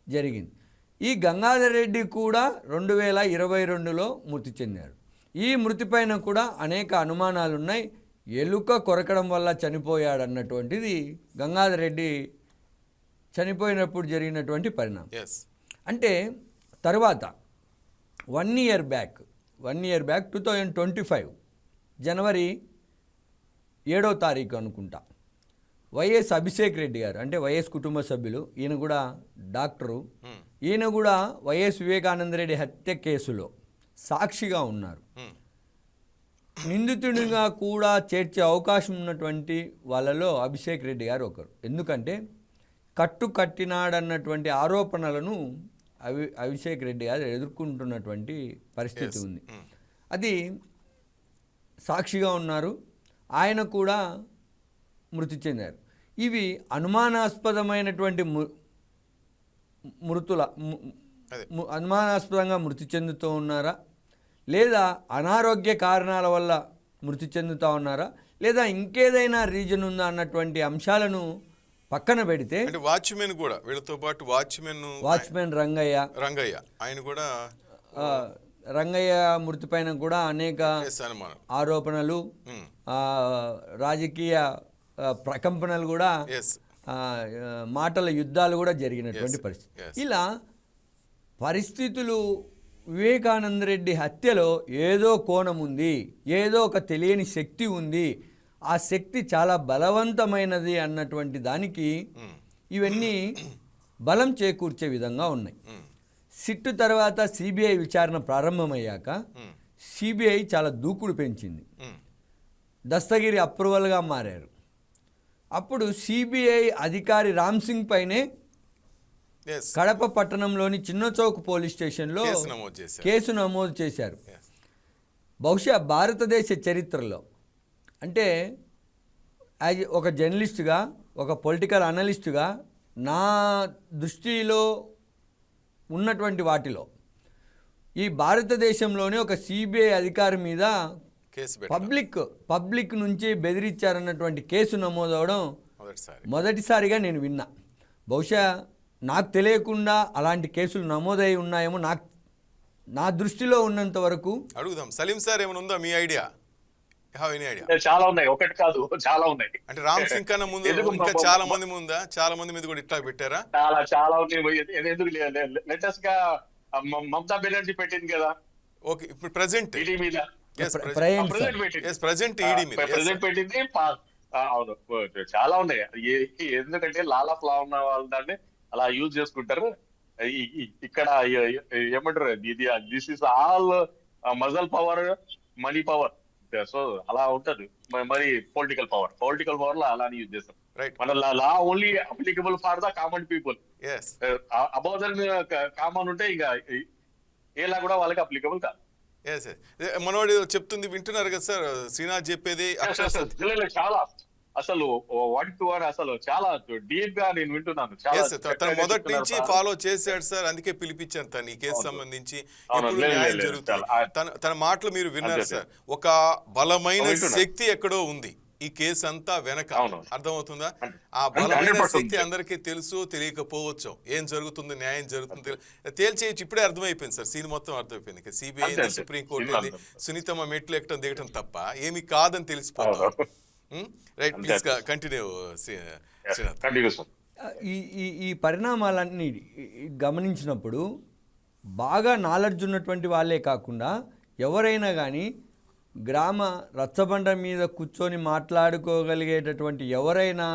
జరిగింది. ఈ గంగాధర్ రెడ్డి కూడా 2022లో మృతి చెందారు. ఈ మృతిపైన కూడా అనేక అనుమానాలు ఉన్నాయి. ఎలుక కొరకడం వల్ల చనిపోయాడు అన్నటువంటిది గంగాధర్ రెడ్డి చనిపోయినప్పుడు జరిగినటువంటి పరిణామం. ఎస్. అంటే తర్వాత 1 year బ్యాక్ 2025 జనవరి 7వ తారీఖు అనుకుంటా, వైఎస్ అభిషేక్ రెడ్డి గారు, అంటే వైఎస్ కుటుంబ సభ్యులు, ఈయన కూడా డాక్టరు, ఈయన కూడా వైఎస్ వివేకానంద రెడ్డి హత్య కేసులో సాక్షిగా ఉన్నారు. నిందితుడిగా కూడా చేర్చే అవకాశం ఉన్నటువంటి వాళ్ళలో అభిషేక్ రెడ్డి గారు ఒకరు. ఎందుకంటే కట్టినాడన్నటువంటి ఆరోపణలను అభిషేక్ రెడ్డి గారు ఎదుర్కొంటున్నటువంటి పరిస్థితి ఉంది. అది సాక్షిగా ఉన్నారు. ఆయన కూడా మృతి చెందారు. ఇవి అనుమానాస్పదమైనటువంటి అనుమానాస్పదంగా మృతి చెందుతూ ఉన్నారా, లేదా అనారోగ్య కారణాల వల్ల మృతి చెందుతూ ఉన్నారా, లేదా ఇంకేదైనా రీజన్ ఉందా అన్నటువంటి అంశాలను పక్కన పెడితే, అంటే వాచ్మెన్ కూడా వీళ్ళతో పాటు వాచ్మెన్ రంగయ్య ఆయన కూడా రంగయ్య మృతి పైన కూడా అనేక ఆరోపణలు, రాజకీయ ప్రకంపనలు కూడా, మాటల యుద్ధాలు కూడా జరిగినటువంటి పరిస్థితి. ఇలా పరిస్థితులు వివేకానంద రెడ్డి హత్యలో ఏదో కోణం ఉంది, ఏదో ఒక తెలియని శక్తి ఉంది, ఆ శక్తి చాలా బలవంతమైనది అన్నటువంటి దానికి ఇవన్నీ బలం చేకూర్చే విధంగా ఉన్నాయి. సిట్టు తర్వాత సిబిఐ విచారణ ప్రారంభమయ్యాక సిబిఐ చాలా దూకుడు పెంచింది. దస్తగిరి అప్రూవల్గా మారారు. అప్పుడు సిబిఐ అధికారి రామ్ సింగ్ పైనే కడప పట్టణంలోని చిన్నచౌక్ పోలీస్ స్టేషన్లో కేసు నమోదు చేశారు. బహుశా భారతదేశ చరిత్రలో, అంటే ఒక జర్నలిస్టుగా, ఒక పొలిటికల్ అనలిస్టుగా నా దృష్టిలో ఉన్నటువంటి వాటిలో, ఈ భారతదేశంలోనే ఒక సిబిఐ అధికారి మీద పబ్లిక్ నుంచి బెదిరించారన్నటువంటి కేసు నమోదవడం మొదటిసారిగా నేను విన్నా. బహుశా నాకు తెలియకుండా అలాంటి కేసులు నమోదై ఉన్నాయేమో. నా దృష్టిలో ఉన్నంత వరకు అడుగుదాం. సలీం సార్, ఏమైనా ఉందా మీ ఐడియా? చాలా ఉన్నాయి, ఒకటి కాదు చాలా ఉన్నాయి. అంటే రామ్ సింగ్ కన్నా ముందు ఇంకా చాలా మంది ముందా, చాలా మంది మీద కూడా ఇట్లా పెట్టారా? చాలా ఉన్నాయి. ఎందుకు లేటెస్ట్ గా మమతా బెనర్జీ పెట్టింది కదా. ఓకే, ఇప్పుడు ప్రెసెంట్ ఈడీ మీద ప్రెసెంట్ పెట్టింది. అవును, చాలా ఉన్నాయి. ఎందుకంటే లాలా ఉన్న వాళ్ళు దాన్ని అలా యూజ్ చేసుకుంటారు. ఇక్కడ ఏమంటారు, this is all muscle power, money power. So అలా ఉంటది. మరి పొలిటికల్ పవర్ లో అలానే యూజ్ చేస్తాం. మన law only applicable for the common people. Above common ఉంటే ఇంకా ఏ లా కూడా వాళ్ళకి అప్లికబుల్ కాదు. మనోడు చెప్తుంది వింటున్నారు కదా సార్, శ్రీనాథ్ చెప్పేది చాలా అసలు అసలు చాలా డీప్ గా నేను వింటున్నాను. తను మొదటి నుంచి ఫాలో చేశాడు సార్, అందుకే పిలిపించాను తను ఈ కేసు సంబంధించి. న్యాయం జరుగుతుంది. తన మాటలు మీరు విన్నారు సార్. ఒక బలమైన శక్తి ఎక్కడో ఉంది ఈ కేసు అంతా వెనక, అర్థమవుతుందా? ఆ బలమైన శక్తి అందరికీ తెలుసు, తెలియకపోవచ్చు. ఏం జరుగుతుంది, న్యాయం జరుగుతుంది తేల్చేయచ్చు. ఇప్పుడే అర్థమైపోయింది సార్, సీన్ మొత్తం అర్థమైపోయింది. సిబిఐ, సుప్రీంకోర్టు వెళ్ళి సునీతమ్మ మెట్లు ఎక్కడం దిగటం తప్ప ఏమి కాదని తెలిసిపోతుంది. Right, please continue Srinath. ఈ పరిణామాలన్నీ గమనించినప్పుడు బాగా నాలెడ్జ్ ఉన్నటువంటి వాళ్ళే కాకుండా ఎవరైనా కానీ గ్రామ రచ్చబండ మీద కూర్చొని మాట్లాడుకోగలిగేటటువంటి ఎవరైనా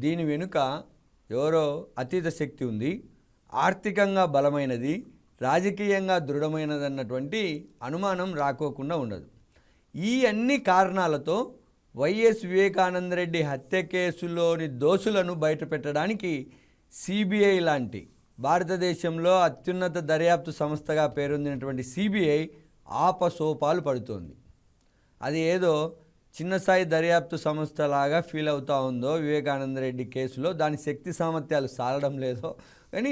దీని వెనుక ఎవరో అతీత శక్తి ఉంది, ఆర్థికంగా బలమైనది, రాజకీయంగా దృఢమైనది అన్నటువంటి అనుమానం రాకోకుండా ఉండదు. ఈ అన్ని కారణాలతో వైఎస్ వివేకానందరెడ్డి హత్య కేసులోని దోషులను బయటపెట్టడానికి సిబిఐ లాంటి భారతదేశంలో అత్యున్నత దర్యాప్తు సంస్థగా పేరొందినటువంటి సిబిఐ ఆపసోపాలు పడుతోంది. అది ఏదో చిన్న స్థాయి దర్యాప్తు సంస్థలాగా ఫీల్ అవుతా ఉందో వివేకానందరెడ్డి కేసులో, దాని శక్తి సామర్థ్యాలు సాలడం లేదో కానీ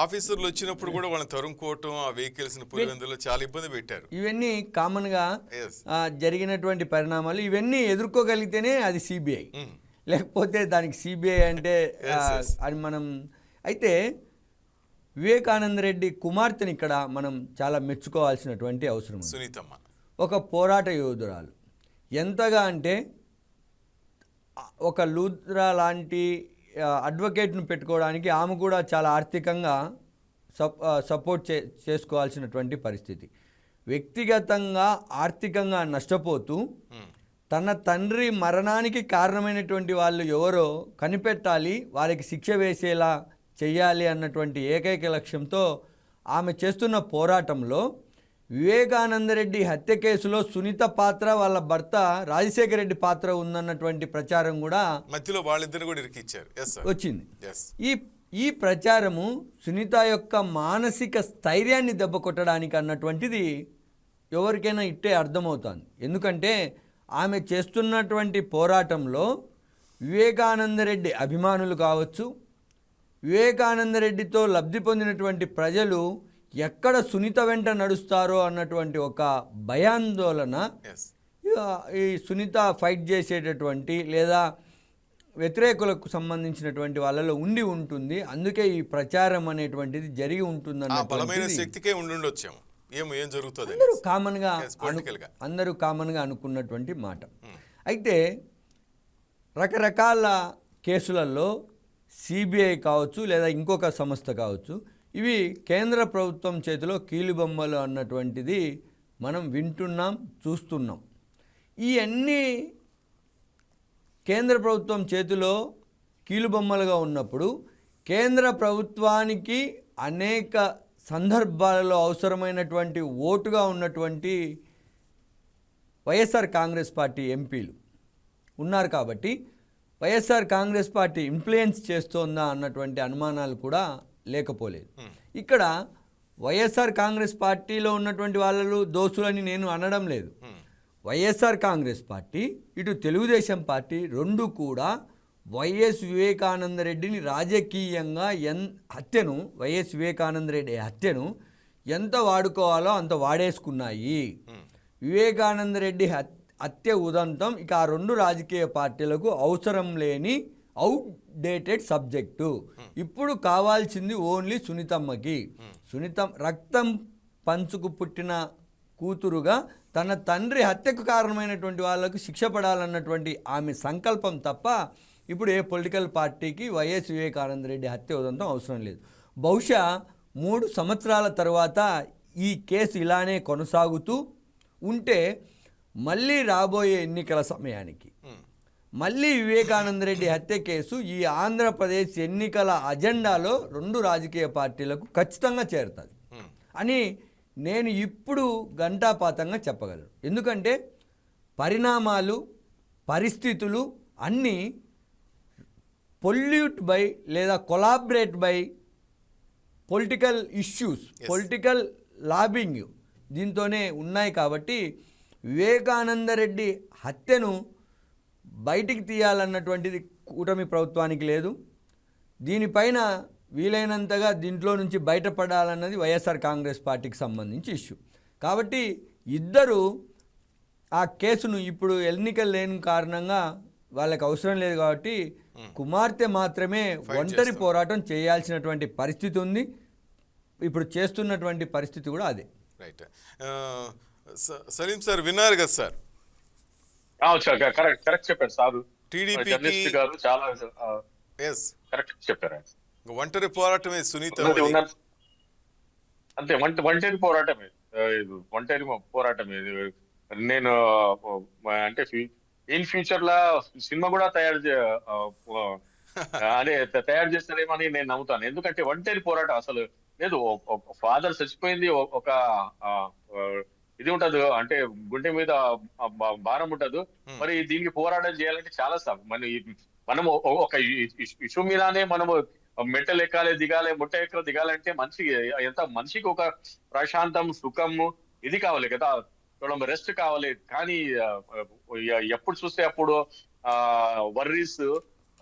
ఆఫీసర్లు వచ్చినప్పుడు కూడా వాళ్ళని తరుముకోవటం, ఆ వెహికల్స్ పులివెందులో చాలా ఇబ్బంది పెట్టారు. ఇవన్నీ కామన్గా Yes. జరిగినటువంటి పరిణామాలు. ఇవన్నీ ఎదుర్కోగలిగితేనే అది సిబిఐ, లేకపోతే దానికి సిబిఐ అంటే Yes. అది మనం అయితే వివేకానందరెడ్డి కుమార్తెని ఇక్కడ మనం చాలా మెచ్చుకోవాల్సినటువంటి అవసరం ఉంది. సునీతమ్మ ఒక పోరాట యోధురాలు. ఎంతగా అంటే ఒక లూథ్రా లాంటి అడ్వకేట్ను పెట్టుకోవడానికి ఆమె కూడా చాలా ఆర్థికంగా సపోర్ట్ చేసుకోవాల్సినటువంటి పరిస్థితి. వ్యక్తిగతంగా ఆర్థికంగా నష్టపోతూ తన తండ్రి మరణానికి కారణమైనటువంటి వాళ్ళు ఎవరో కనిపెట్టాలి, వారికి శిక్ష వేసేలా చెయ్యాలి అన్నటువంటి ఏకైక లక్ష్యంతో ఆమె చేస్తున్న పోరాటంలో వివేకానందరెడ్డి హత్య కేసులో సునీత పాత్ర, వాళ్ళ భర్త రాజశేఖర రెడ్డి పాత్ర ఉందన్నటువంటి ప్రచారం కూడా మధ్యలో వాళ్ళిద్దరు కూడా ఇరికిచ్చారు. వచ్చింది. ఈ ప్రచారము సునీత యొక్క మానసిక స్థైర్యాన్ని దెబ్బ కొట్టడానికి అన్నటువంటిది ఎవరికైనా ఇట్టే అర్థమవుతుంది. ఎందుకంటే ఆమె చేస్తున్నటువంటి పోరాటంలో వివేకానందరెడ్డి అభిమానులు కావచ్చు, వివేకానందరెడ్డితో లబ్ధి పొందినటువంటి ప్రజలు ఎక్కడ సునీత వెంట నడుస్తారో అన్నటువంటి ఒక భయాందోళన ఈ సునీత ఫైట్ చేసేటటువంటి లేదా వ్యతిరేకులకు సంబంధించినటువంటి వాళ్ళలో ఉండి ఉంటుంది. అందుకే ఈ ప్రచారం అనేటువంటిది జరిగి ఉంటుందన్న బలమైన శక్తికే ఉండుండొచ్చాము. ఏం జరుగుతుంది అందరూ కామన్గా అనుకున్నటువంటి మాట. అయితే రకరకాల కేసులలో సిబిఐ కావచ్చు లేదా ఇంకొక సంస్థ కావచ్చు, ఇవి కేంద్ర ప్రభుత్వం చేతిలో కీలుబొమ్మలు అన్నటువంటిది మనం వింటున్నాం, చూస్తున్నాం. ఈ అన్నీ కేంద్ర ప్రభుత్వం చేతిలో కీలుబొమ్మలుగా ఉన్నప్పుడు కేంద్ర ప్రభుత్వానికి అనేక సందర్భాలలో అవసరమైనటువంటి ఓటుగా ఉన్నటువంటి వైఎస్ఆర్ కాంగ్రెస్ పార్టీ ఎంపీలు ఉన్నారు కాబట్టి వైఎస్ఆర్ కాంగ్రెస్ పార్టీ ఇన్ఫ్లుయెన్స్ చేస్తోందా అన్నటువంటి అనుమానాలు కూడా లేకపోలేదు. ఇక్కడ వైఎస్ఆర్ కాంగ్రెస్ పార్టీలో ఉన్నటువంటి వాళ్ళు దోషులని నేను అనడం లేదు. వైఎస్ఆర్ కాంగ్రెస్ పార్టీ, ఇటు తెలుగుదేశం పార్టీ రెండు కూడా వైఎస్ వివేకానందరెడ్డిని రాజకీయంగా వైఎస్ వివేకానందరెడ్డి హత్యను ఎంత వాడుకోవాలో అంత వాడేసుకున్నాయి. వివేకానందరెడ్డి హత్య ఉదంతం ఇక ఆ రెండు రాజకీయ పార్టీలకు అవసరం లేని అవుట్డేటెడ్ సబ్జెక్టు. ఇప్పుడు కావాల్సింది ఓన్లీ సునీతమ్మకి. రక్తం పంచుకు పుట్టిన కూతురుగా తన తండ్రి హత్యకు కారణమైనటువంటి వాళ్ళకు శిక్ష పడాలన్నటువంటి ఆమె సంకల్పం తప్ప ఇప్పుడు ఏ పొలిటికల్ పార్టీకి వైఎస్ వివేకానందరెడ్డి హత్య ఉదంతం అవసరం లేదు. బహుశా 3 సంవత్సరాల తర్వాత ఈ కేసు ఇలానే కొనసాగుతూ ఉంటే మళ్ళీ రాబోయే ఎన్నికల సమయానికి మళ్ళీ వివేకానందరెడ్డి హత్య కేసు ఈ ఆంధ్రప్రదేశ్ ఎన్నికల అజెండాలో రెండు రాజకీయ పార్టీలకు ఖచ్చితంగా చేరుతుంది అని నేను ఇప్పుడు ఘంటాపాతంగా చెప్పగలను. ఎందుకంటే పరిణామాలు, పరిస్థితులు అన్నీ పొల్యూట్ బై లేదా collaborate by political issues, political lobbying దీంతోనే ఉన్నాయి. కాబట్టి వివేకానందరెడ్డి హత్యను బయటికి తీయాలన్నటువంటిది కూటమి ప్రభుత్వానికి లేదు. దీనిపైన వీలైనంతగా దీంట్లో నుంచి బయటపడాలన్నది వైఎస్ఆర్ కాంగ్రెస్ పార్టీకి సంబంధించి ఇష్యూ. కాబట్టి ఇద్దరు ఆ కేసును ఇప్పుడు ఎన్నికలు లేని కారణంగా వాళ్ళకి అవసరం లేదు కాబట్టి కుమార్తె మాత్రమే ఒంటరి పోరాటం చేయాల్సినటువంటి పరిస్థితి ఉంది. ఇప్పుడు చేస్తున్నటువంటి పరిస్థితి కూడా అదే. రైట్. సలీం సార్ విన్నారు కదా సార్? కరెక్ట్ చెప్పారు సార్. టీడీపీ గారు చాలా కరెక్ట్ చెప్పారు. ఒంటరి పోరాటమే సునీత, అంతే ఒంటరి పోరాటమే, ఒంటరి పోరాటమే. నేను అంటే ఇన్ ఫ్యూచర్ లా సినిమా కూడా తయారు చేస్తారేమని నేను నమ్ముతాను. ఎందుకంటే ఒంటరి పోరాటం అసలు లేదు. ఫాదర్ చచ్చిపోయింది, ఒక ఇది ఉంటది, అంటే గుండె మీద భారం ఉంటది. మరి దీనికి పోరాటం చేయాలంటే చాలా మనము ఒక ఇష్యూ మీదనే మనము మెట్టలు ఎక్కాలి దిగాలి, ముట్ట ఎక్కలు దిగాలంటే మనిషికి ఒక ప్రశాంతం సుఖము ఇది కావాలి కదా, రెస్ట్ కావాలి. కానీ ఎప్పుడు చూస్తే అప్పుడు వర్రీస్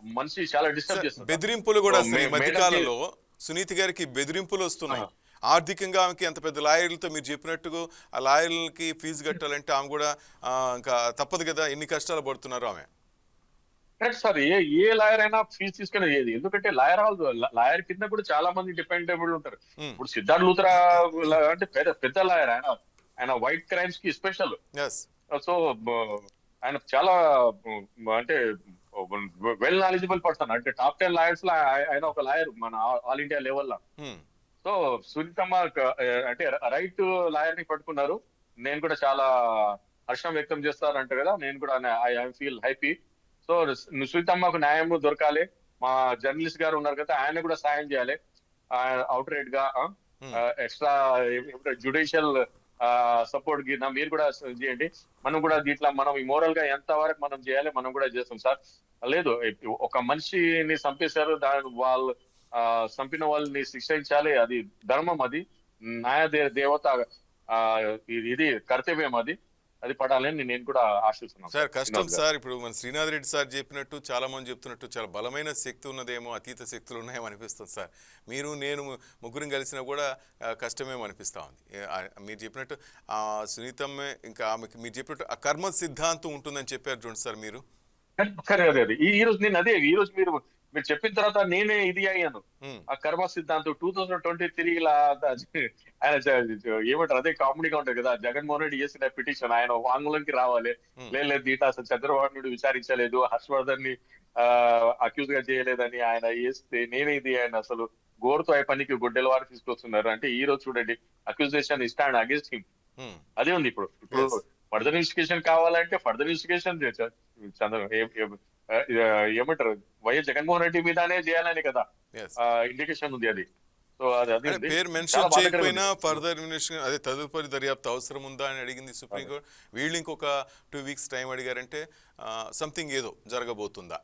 మనిషి చాలా డిస్టర్బ్ చేస్తుంది. బెదిరింపులు కూడా అసలు ఈ మధ్యకాలంలో సునీత గారికి బెదిరింపులు వస్తున్నాయి. ఆర్థికంగా ఆమెకి అంత పెద్ద లాయర్లతో మీరు చెప్పినట్టుగా ఆ లాయర్లకి ఫీజు కట్టాలంటే ఆమె కూడా ఇంకా తప్పదు కదా, ఎన్ని కష్టాలు పడుతున్నారు ఆమె. కరెక్ట్ సార్, ఏ లాయర్ అయినా ఫీజు తీసుకునే ఏది, ఎందుకంటే లాయర్ కింద కూడా చాలా మంది డిపెండబుల్ ఉంటారు. ఇప్పుడు సిద్ధార్థ్ లూత్రా అంటే పెద్ద లాయర్, ఆయన వైట్ క్రైమ్స్ కి స్పెషల్. సో ఆయన చాలా అంటే వెల్ నాలెడ్జబుల్ పర్సన్, అంటే టాప్ 10 లాయర్స్ లో ఆయన ఒక లాయర్ మన ఆల్ ఇండియా లెవెల్ లో. సో సునీతమ్మ అంటే రైట్ లాయర్ ని పట్టుకున్నారు. నేను కూడా చాలా హర్షం వ్యక్తం చేస్తారంట కదా, నేను కూడా ఐ ఫీల్ హ్యాపీ. సో సునీతమ్మకు న్యాయం దొరకాలి. మా జర్నలిస్ట్ గారు ఉన్నారు కదా, ఆయన కూడా సాయం చేయాలి. అవుట్ రైట్ గా ఎక్స్ట్రా జ్యుడిషియల్ సపోర్ట్ కి మీరు కూడా చేయండి. మనం కూడా దీంట్లో మనం మోరల్ గా ఎంత వరకు మనం చేయాలి మనం కూడా చేస్తాం సార్. లేదు ఒక మనిషిని చంపేశారు, వాళ్ళు చంపిన వాళ్ళని శిక్షించాలి, అది ధర్మం, అది న్యాయ దేవత ఇది కర్తవ్యం, అది పడాలని నేను కూడా ఆశిస్తున్నాను సార్. కష్టం సార్. ఇప్పుడు మన శ్రీనాథ్ రెడ్డి సార్ చెప్పినట్టు చాలా మంది చెప్తున్నట్టు చాలా బలమైన శక్తి ఉన్నదేమో, అతీత శక్తులు ఉన్నాయేమో అనిపిస్తుంది సార్. మీరు నేను ముగ్గురం కలిసినా కూడా కష్టమేమో అనిపిస్తా ఉంది. మీరు చెప్పినట్టు సునీతమ్మే ఇంకా ఆమెకి మీరు చెప్పినట్టు ఆ కర్మ సిద్ధాంతం ఉంటుందని చెప్పారు చూడండి సార్ మీరు. అదే ఈ రోజు నేను ఈ రోజు మీరు చెప్పిన తర్వాత నేనే ఇది అయ్యాను. ఆ కర్మ సిద్ధాంతం 2023 ఆయన ఏమంటారు, అదే కామెడీగా ఉంటది కదా, జగన్మోహన్ రెడ్డి చేసిన పిటిషన్ ఆయన వాంగ్మూలంకి రావాలి. లేదు దీంట్లో అసలు చంద్రబాబు నాయుడు విచారించలేదు, హర్షవర్ధన్ ని అక్యూజ్ గా చేయలేదని ఆయన చేస్తే నేనే ఇది ఆయన అసలు గోరుతో ఆ పనికి గొడ్డెల వారు తీసుకొస్తున్నారు. అంటే ఈ రోజు చూడండి, అక్యూజేషన్ స్టాండ్ అగేన్స్ట్ హిమ్, అదే ఉంది. ఇప్పుడు ఫర్దర్ ఇన్వెస్టిగేషన్ కావాలంటే ఫర్దర్ ఇన్వెస్టిగేషన్ ఏమంటారు వైఎస్ జగన్మోహన్ రెడ్డి మీదనే చేయాలని కదా ఇండికేషన్ ఉంది. అది సో అది పేరు మెన్షన్ చేయకపోయినా ఫర్దర్ ఇన్వెస్టిగేషన్, అదే తదుపరి దర్యాప్తు అవసరం ఉందా అని అడిగింది సుప్రీంకోర్టు. వీళ్ళు ఇంకొక 2 weeks టైం అడిగారంటే సంథింగ్ ఏదో జరగబోతుందా.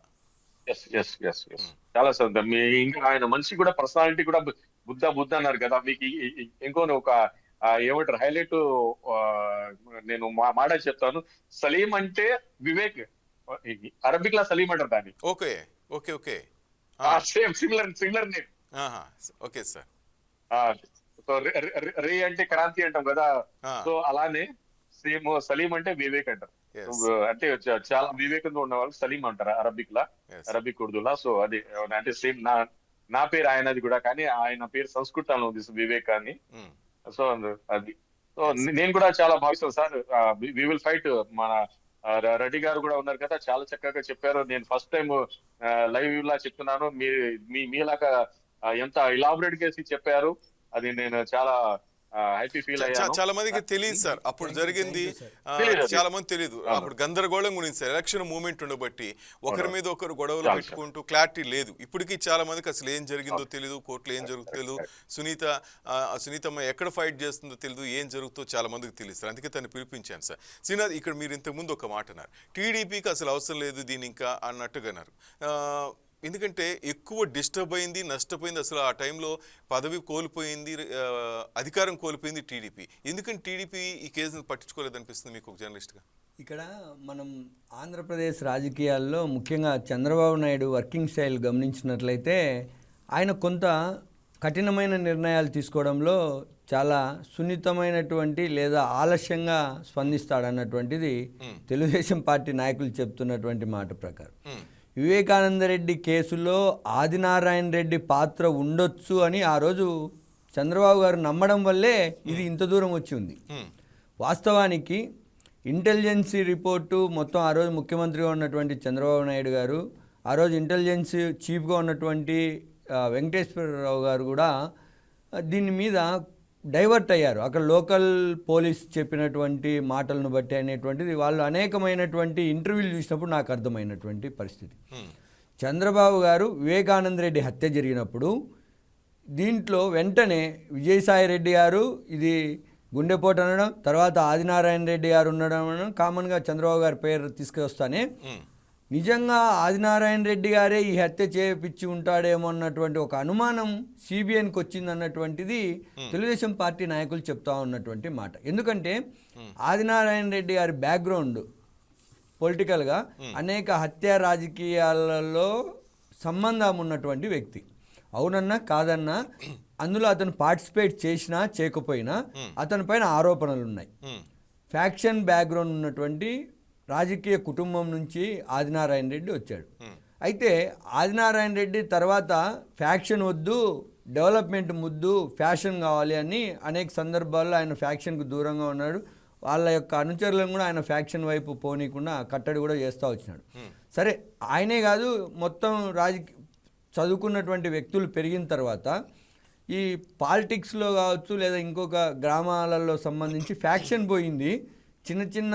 చాలా సందర్భం. ఇంకా ఆయన మనిషి కూడా పర్సనాలిటీ కూడా బుద్ధ అన్నారు కదా, మీకు ఇంకో ఒక ఏమంటారు హైలైట్ నేను మాట చెప్తాను. సలీం అంటే వివేక్, అరబిక్ లా సలీం అంటారు దాన్ని. Okay okay okay same similar name. Okay sir. So రే అంటే క్రాంతి అంటాం కదా, సో అలానే సేమ్ సలీం అంటే వివేక్ అంటారు. అంటే చాలా వివేకంగా ఉన్న వాళ్ళు సలీం అంటారు అరబిక్ ఉర్దూలా. సో అది అంటే సేమ్ నా పేరు ఆయనది కూడా, కానీ ఆయన పేరు సంస్కృతంలో ఉంది వివేక్ అని. సో అది సో నేను కూడా చాలా భావిస్తాను సార్. We will fight. మన రెడ్డి గారు కూడా ఉన్నారు కదా, చాలా చక్కగా చెప్పారు. నేను ఫస్ట్ టైం లైవ్ లా చెప్తున్నాను. మీలాగా ఎంత ఇలాబరేట్ చేసి చెప్పారు, అది నేను చాలా హ్యాపీ ఫీల్ అయ్యాను. చాలా మందికి తెలియదు సార్ అప్పుడు జరిగింది, చాలా మంది తెలియదు. అప్పుడు గందరగోళం గురించి సార్, ఎలక్షన్ మూమెంట్ ఉండబట్టి ఒకరి మీద ఒకరు గొడవలు పెట్టుకుంటూ క్లారిటీ లేదు. ఇప్పటికీ చాలా మందికి అసలు ఏం జరిగిందో తెలియదు, కోర్టులో ఏం జరుగుతుందో, సునీతమ్మ ఎక్కడ ఫైట్ చేస్తుందో తెలియదు, ఏం జరుగుతుందో చాలా మందికి తెలియదు సార్. అందుకే తను పిలిపించాను సార్. శ్రీనాథ్, ఇక్కడ మీరు ఇంతకుముందు ఒక మాట అన్నారు, టీడీపీకి అసలు అవసరం లేదు దీని ఇంకా అన్నట్టుగా అన్నారు. ఎందుకంటే ఎక్కువ డిస్టర్బ్ అయింది, నష్టపోయింది, అసలు ఆ టైంలో పదవి కోల్పోయింది, అధికారం కోల్పోయింది టీడీపీ. ఎందుకని టీడీపీ ఈ కేసును పట్టించుకోలేదనిపిస్తుంది మీకు ఒక జర్నలిస్ట్గా? ఇక్కడ మనం ఆంధ్రప్రదేశ్ రాజకీయాల్లో ముఖ్యంగా చంద్రబాబు నాయుడు వర్కింగ్ స్టైల్ గమనించినట్లయితే ఆయన కొంత కఠినమైన నిర్ణయాలు తీసుకోవడంలో చాలా సున్నితమైనటువంటి లేదా ఆలస్యంగా స్పందిస్తాడన్నటువంటిది తెలుగుదేశం పార్టీ నాయకులు చెప్తున్నటువంటి మాట ప్రకారం. వివేకానందరెడ్డి కేసులో ఆదినారాయణ రెడ్డి పాత్ర ఉండొచ్చు అని ఆ రోజు చంద్రబాబు గారు నమ్మడం వల్లే ఇది ఇంత దూరం వచ్చి ఉంది. వాస్తవానికి ఇంటెలిజెన్సీ రిపోర్టు మొత్తం ఆ రోజు ముఖ్యమంత్రిగా ఉన్నటువంటి చంద్రబాబు నాయుడు గారు, ఆ రోజు ఇంటెలిజెన్స్ చీఫ్గా ఉన్నటువంటి వెంకటేశ్వరరావు గారు కూడా దీని మీద డైవర్ట్ అయ్యారు. అక్కడ లోకల్ పోలీస్ చెప్పినటువంటి మాటలను బట్టి అనేటువంటిది వాళ్ళు అనేకమైనటువంటి ఇంటర్వ్యూలు చూసినప్పుడు నాకు అర్థమైనటువంటి పరిస్థితి. చంద్రబాబు గారు వివేకానంద రెడ్డి హత్య జరిగినప్పుడు దీంట్లో వెంటనే విజయసాయి రెడ్డి గారు ఇది గుండెపోటు అనడం, తర్వాత ఆదినారాయణ రెడ్డి గారు ఉండడం అనడం, కామన్గా చంద్రబాబు గారి పేరు తీసుకొస్తానే నిజంగా ఆదినారాయణ రెడ్డి గారే ఈ హత్య చేపించి ఉంటాడేమో అన్నటువంటి ఒక అనుమానం సిబిఐకి వచ్చింది అన్నటువంటిది తెలుగుదేశం పార్టీ నాయకులు చెప్తా ఉన్నటువంటి మాట. ఎందుకంటే ఆదినారాయణ రెడ్డి గారి బ్యాక్గ్రౌండ్ పొలిటికల్గా అనేక హత్య రాజకీయాలలో సంబంధం ఉన్నటువంటి వ్యక్తి. అవునన్నా కాదన్నా అందులో అతను పార్టిసిపేట్ చేసినా చేయకపోయినా అతని పైన ఆరోపణలు ఉన్నాయి. ఫ్యాక్షన్ బ్యాక్గ్రౌండ్ ఉన్నటువంటి రాజకీయ కుటుంబం నుంచి ఆదినారాయణ రెడ్డి వచ్చాడు. అయితే ఆదినారాయణ రెడ్డి తర్వాత ఫ్యాక్షన్ వద్దు, డెవలప్మెంట్ ముద్దు, ఫ్యాషన్ కావాలి అని అనేక సందర్భాల్లో ఆయన ఫ్యాక్షన్కు దూరంగా ఉన్నాడు. వాళ్ళ యొక్క అనుచరులను కూడా ఆయన ఫ్యాక్షన్ వైపు పోనీయకుండా కట్టడి కూడా చేస్తూ వచ్చినాడు. సరే, ఆయనే కాదు, మొత్తం చదువుకున్నటువంటి వ్యక్తులు పెరిగిన తర్వాత ఈ పాలిటిక్స్లో కావచ్చు లేదా ఇంకొక గ్రామాలలో సంబంధించి ఫ్యాక్షన్ పోయింది. చిన్న చిన్న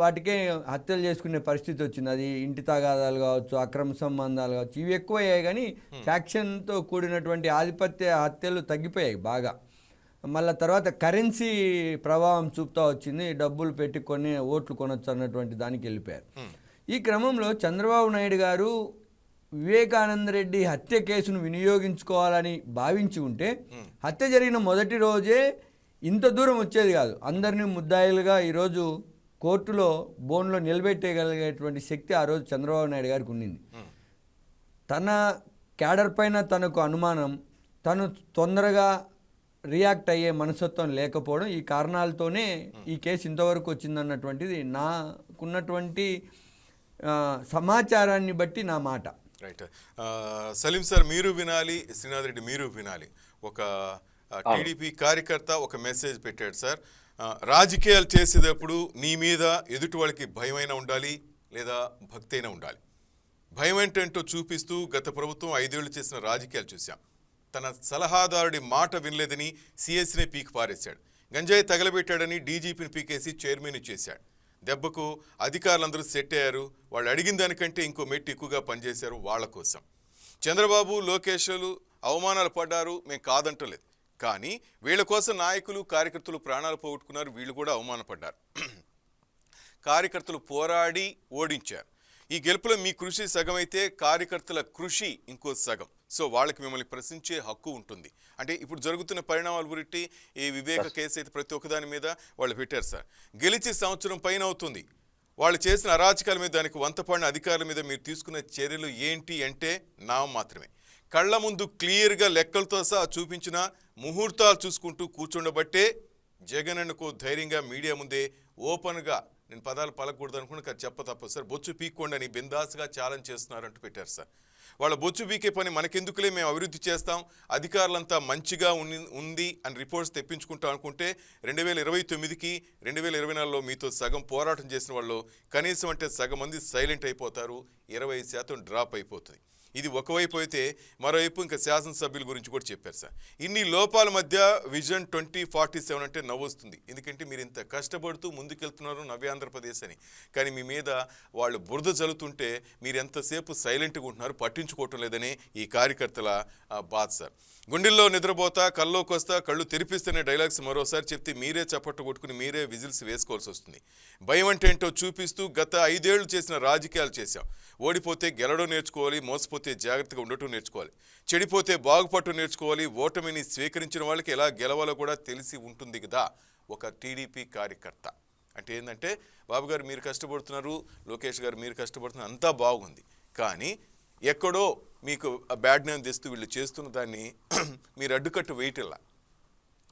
వాటికే హత్యలు చేసుకునే పరిస్థితి వచ్చింది. అది ఇంటి తగాదాలు కావచ్చు, అక్రమ సంబంధాలు కావచ్చు, ఇవి ఎక్కువయ్యాయి. కానీ ఫ్యాక్షన్తో కూడినటువంటి ఆధిపత్య హత్యలు తగ్గిపోయాయి బాగా. మళ్ళీ తర్వాత కరెన్సీ ప్రభావం చూపుతూ వచ్చింది. డబ్బులు పెట్టి కొన్ని ఓట్లు కొనొచ్చు అన్నటువంటి దానికి వెళ్ళిపోయారు. ఈ క్రమంలో చంద్రబాబు నాయుడు గారు వివేకానంద రెడ్డి హత్య కేసును వినియోగించుకోవాలని భావించి ఉంటే హత్య జరిగిన మొదటి రోజే ఇంత దూరం వచ్చేది కాదు. అందరినీ ముద్దాయిలుగా ఈరోజు కోర్టులో బోన్లో నిలబెట్టగలిగేటువంటి శక్తి ఆ రోజు చంద్రబాబు నాయుడు గారికి ఉండింది. తన క్యాడర్ పైన తనకు అనుమానం, తను తొందరగా రియాక్ట్ అయ్యే మనస్తత్వం లేకపోవడం, ఈ కారణాలతోనే ఈ కేసు ఇంతవరకు వచ్చిందన్నటువంటిది నాకున్నటువంటి సమాచారాన్ని బట్టి నా మాట. రైట్. సలీం సార్ మీరు వినాలి, శ్రీనాథ్ రెడ్డి మీరు వినాలి. ఒక టీడీపీ కార్యకర్త ఒక మెసేజ్ పెట్టాడు సార్. రాజకీయాలు చేసేటప్పుడు నీ మీద ఎదుటి వాళ్ళకి భయమైనా ఉండాలి లేదా భక్తి అయినా ఉండాలి. భయం ఏంటంటో చూపిస్తూ గత ప్రభుత్వం 5 ఏళ్లు చేసిన రాజకీయాలు చూశాం. తన సలహాదారుడి మాట వినలేదని సిఎస్ని పీకి పారేశాడు. గంజాయి తగలబెట్టాడని డీజీపీని పీకేసి చైర్మన్ చేశాడు. దెబ్బకు అధికారులందరూ సెట్ అయ్యారు. వాళ్ళు అడిగిన దానికంటే ఇంకో మెట్టు ఎక్కువగా పనిచేశారు వాళ్ళ కోసం. చంద్రబాబు, లోకేష్లు అవమానాలు పడ్డారు, మేము కాదంటలేదు. కానీ వీళ్ళ కోసం నాయకులు, కార్యకర్తలు ప్రాణాలు పోగొట్టుకున్నారు. వీళ్ళు కూడా అవమానపడ్డారు. కార్యకర్తలు పోరాడి ఓడించారు. ఈ గెలుపులో మీ కృషి సగం అయితే కార్యకర్తల కృషి ఇంకో సగం. సో వాళ్ళకి మిమ్మల్ని ప్రశ్నించే హక్కు ఉంటుంది. అంటే ఇప్పుడు జరుగుతున్న పరిణామాలు గురించి ఈ వివేక కేసు అయితే ప్రతి ఒక్కదాని మీద వాళ్ళు పెట్టారు సార్. గెలిచి సంవత్సరం పైన అవుతుంది. వాళ్ళు చేసిన అరాచకాల మీద, దానికి వంతపడిన అధికారుల మీద మీరు తీసుకున్న చర్యలు ఏంటి అంటే నామం మాత్రమే. కళ్ళ ముందు క్లియర్గా లెక్కలతో సహా చూపించిన ముహూర్తాలు చూసుకుంటూ కూర్చుండబట్టే జగన్ అన్నకు ధైర్యంగా మీడియా ముందే ఓపెన్గా, నేను పదాలు పలకూడదు అనుకున్నా కానీ చెప్ప తప్పదు సార్, బొచ్చు పీక్కోండి అని బిందాస్గా ఛాలెంజ్ చేస్తున్నారంటూ పెట్టారు సార్. వాళ్ళ బొచ్చు పీకే పని మనకెందుకులే, మేము అభివృద్ధి చేస్తాం, అధికారులంతా మంచిగా ఉంది అని రిపోర్ట్స్ తెప్పించుకుంటాం అనుకుంటే 2029కి 2024లో మీతో సగం పోరాటం చేసిన వాళ్ళు కనీసం అంటే సగం మంది సైలెంట్ అయిపోతారు, 20% డ్రాప్ అయిపోతుంది. ఇది ఒకవైపు అయితే మరోవైపు ఇంకా శాసనసభ్యుల గురించి కూడా చెప్పారు సార్. ఇన్ని లోపాల మధ్య విజన్ 2047 అంటే నవ్వొస్తుంది. ఎందుకంటే మీరు ఇంత కష్టపడుతూ ముందుకెళ్తున్నారు నవ్యాంధ్రప్రదేశ్ అని. కానీ మీ మీద వాళ్ళు బురద జల్లుతుంటే మీరు ఎంతసేపు సైలెంట్గా ఉంటున్నారు, పట్టించుకోవటం లేదని ఈ కార్యకర్తల బాధ సార్. గుండెల్లో నిద్రపోతా, కల్లోకి వస్తా, కళ్ళు తెరిపిస్తేనే డైలాగ్స్ మరోసారి చెప్తే మీరే చప్పట్టు కొట్టుకుని మీరే విజిల్స్ వేసుకోవాల్సి వస్తుంది. భయం అంటే ఏంటో చూపిస్తూ గత 5 ఏళ్లు చేసిన రాజకీయాలు చేశాం. ఓడిపోతే గెలవడం నేర్చుకోవాలి, మోసపోతే జాగ్రత్తగా ఉండటం నేర్చుకోవాలి, చెడిపోతే బాగుపడటం నేర్చుకోవాలి. ఓటమిని స్వీకరించిన వాళ్ళకి ఎలా గెలవాలో కూడా తెలిసి ఉంటుంది కదా ఒక టీడీపీ కార్యకర్త. అంటే ఏంటంటే బాబు గారు మీరు కష్టపడుతున్నారు, లోకేష్ గారు మీరు కష్టపడుతున్నారు, అంతా బాగుంది. కానీ ఎక్కడో మీకు బ్యాడ్ నేమ్ తెస్తూ వీళ్ళు చేస్తున్న దాన్ని మీరు అడ్డుకట్టు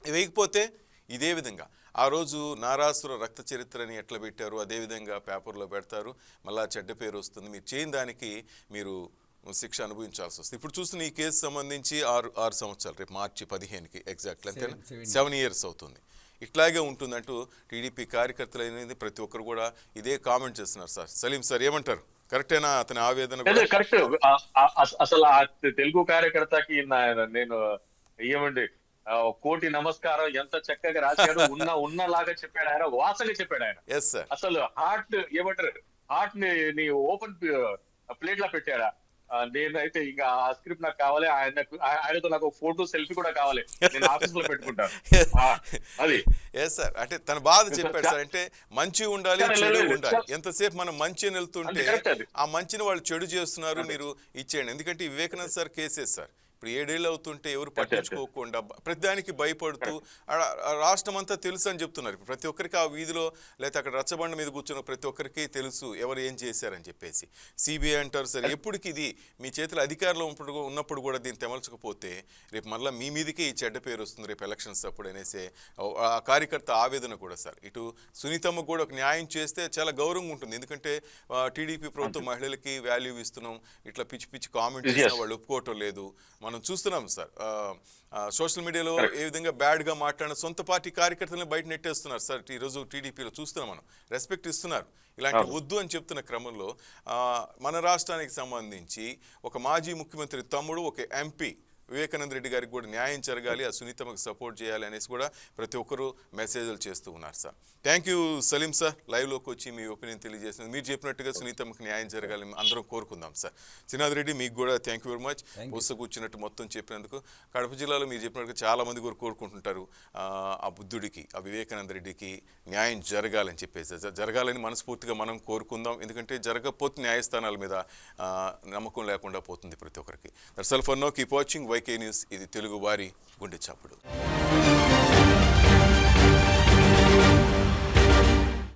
వేయకపోతే ఇదే విధంగా ఆ రోజు నారాసుర రక్త చరిత్రని ఎట్లా పెట్టారు అదేవిధంగా పేపర్లో పెడతారు, మళ్ళా చెడ్డ పేరు వస్తుంది. మీరు చేయని దానికి మీరు శిక్ష అనుభవించాల్సి వస్తుంది. ఇప్పుడు చూస్తున్న ఈ కేసు సంబంధించి 6 సంవత్సరాలు, రేపు మార్చి 15కి ఎగ్జాక్ట్లీ అంతేనా 7 years అవుతుంది. ఇట్లాగే ఉంటుందంటూ టీడీపీ కార్యకర్తలు అనేది ప్రతి ఒక్కరు కూడా ఇదే కామెంట్ చేస్తున్నారు సార్. సలీం సార్ ఏమంటారు, కరెక్టేనా అతని ఆవేదన? కరెక్ట్. అసలు ఆ తెలుగు కార్యకర్తకి నేను ఏమండి కోటి నమస్కారం, ఎంత చక్కగా రాశాడు, ఉన్నలాగా చెప్పాడు ఆయన, వాసగా చెప్పాడు ఆయన. అసలు హార్ట్ ఏమంటారు, హార్ట్ ని ఓపెన్ ప్లేట్ లా పెట్టాడా. నేనైతే ఇంకా ఆ స్క్రిప్ట్ నాకు కావాలి, ఆయనతో నాకు ఫోటో సెల్ఫీ కూడా కావాలి, నేను ఆఫీస్ లో పెట్టుకుంటాను. ఆ, అది ఎస్ సార్, అంటే తన బాధ చెప్పాడు సార్. అంటే మంచి ఉండాలి, చాలా చెడు లేదు, ఉండాలి. ఎంతసేపు మనం మంచి అని వెళ్తుంటే అంతే, కరెక్ట్ అది. ఆ మంచిని వాళ్ళు చెడు చేస్తున్నారు, మీరు ఇచ్చేయండి. ఎందుకంటే ఈ వివేకానంద సార్ కేసెస్ సార్, ఇప్పుడు 7 ఏళ్ళు అవుతుంటే ఎవరు పట్టించుకోకుండా ప్రతిదానికి భయపడుతూ రాష్ట్రం అంతా తెలుసు అని చెప్తున్నారు. ఇప్పుడు ప్రతి ఒక్కరికి ఆ వీధిలో లేకపోతే అక్కడ రచ్చబండ మీద కూర్చున్న ప్రతి ఒక్కరికి తెలుసు ఎవరు ఏం చేశారని చెప్పేసి. సిబిఐ అంటారు సార్, ఎప్పటికి ఇది మీ చేతిలో అధికారంలో ఉన్నప్పుడు కూడా దీన్ని తెమల్చకపోతే రేపు మళ్ళీ మీ మీదకే ఈ చెడ్డ పేరు వస్తుంది రేపు ఎలక్షన్స్ అప్పుడు అనేసి ఆ కార్యకర్త ఆవేదన కూడా సార్. ఇటు సునీతమ్మ కూడా ఒక న్యాయం చేస్తే చాలా గౌరవంగా ఉంటుంది. ఎందుకంటే టీడీపీ ప్రభుత్వం మహిళలకి వాల్యూ ఇస్తున్నాం, ఇట్లా పిచ్చి పిచ్చి కామెంట్ చేసినా వాళ్ళు ఒప్పుకోవటం లేదు. మనం చూస్తున్నాం సార్, సోషల్ మీడియాలో ఏ విధంగా బ్యాడ్గా మాట్లాడిన సొంత పార్టీ కార్యకర్తలను బయట నెట్టేస్తున్నారు సార్. ఈరోజు టీడీపీలో చూస్తున్నాం, మనం రెస్పెక్ట్ ఇస్తున్నారు. ఇలాంటి వద్దు అని చెప్తున్న క్రమంలో మన రాష్ట్రానికి సంబంధించి ఒక మాజీ ముఖ్యమంత్రి తమ్ముడు, ఒక ఎంపీ వివేకానంద రెడ్డి గారికి కూడా న్యాయం జరగాలి, ఆ సునీతమ్మకు సపోర్ట్ చేయాలి అనేసి కూడా ప్రతి ఒక్కరూ మెసేజ్లు చేస్తూ ఉన్నారు sir. Thank you Saleem sir, లైవ్లోకి వచ్చి మీ ఒపీనియన్ తెలియజేసినది. మీరు చెప్పినట్టుగా సునీతమ్మకు న్యాయం జరగాలని అందరం కోరుకుందాం సార్. శ్రీనాథ్ రెడ్డి మీకు కూడా థ్యాంక్ యూ వెరీ మచ్, పుస్తకం కూర్చున్నట్టు మొత్తం చెప్పినందుకు. కడప జిల్లాలో మీరు చెప్పినట్టుగా చాలామంది కూడా కోరుకుంటుంటారు ఆ బుద్ధుడికి, ఆ వివేకానంద రెడ్డికి న్యాయం జరగాలని చెప్పేసి. జరగాలని మనస్ఫూర్తిగా మనం కోరుకుందాం. ఎందుకంటే జరగకపోతే న్యాయస్థానాల మీద నమ్మకం లేకుండా పోతుంది ప్రతి ఒక్కరికి. That's all for now. Keep watching YK news. ఇది తెలుగు వారి గుండె చప్పుడు.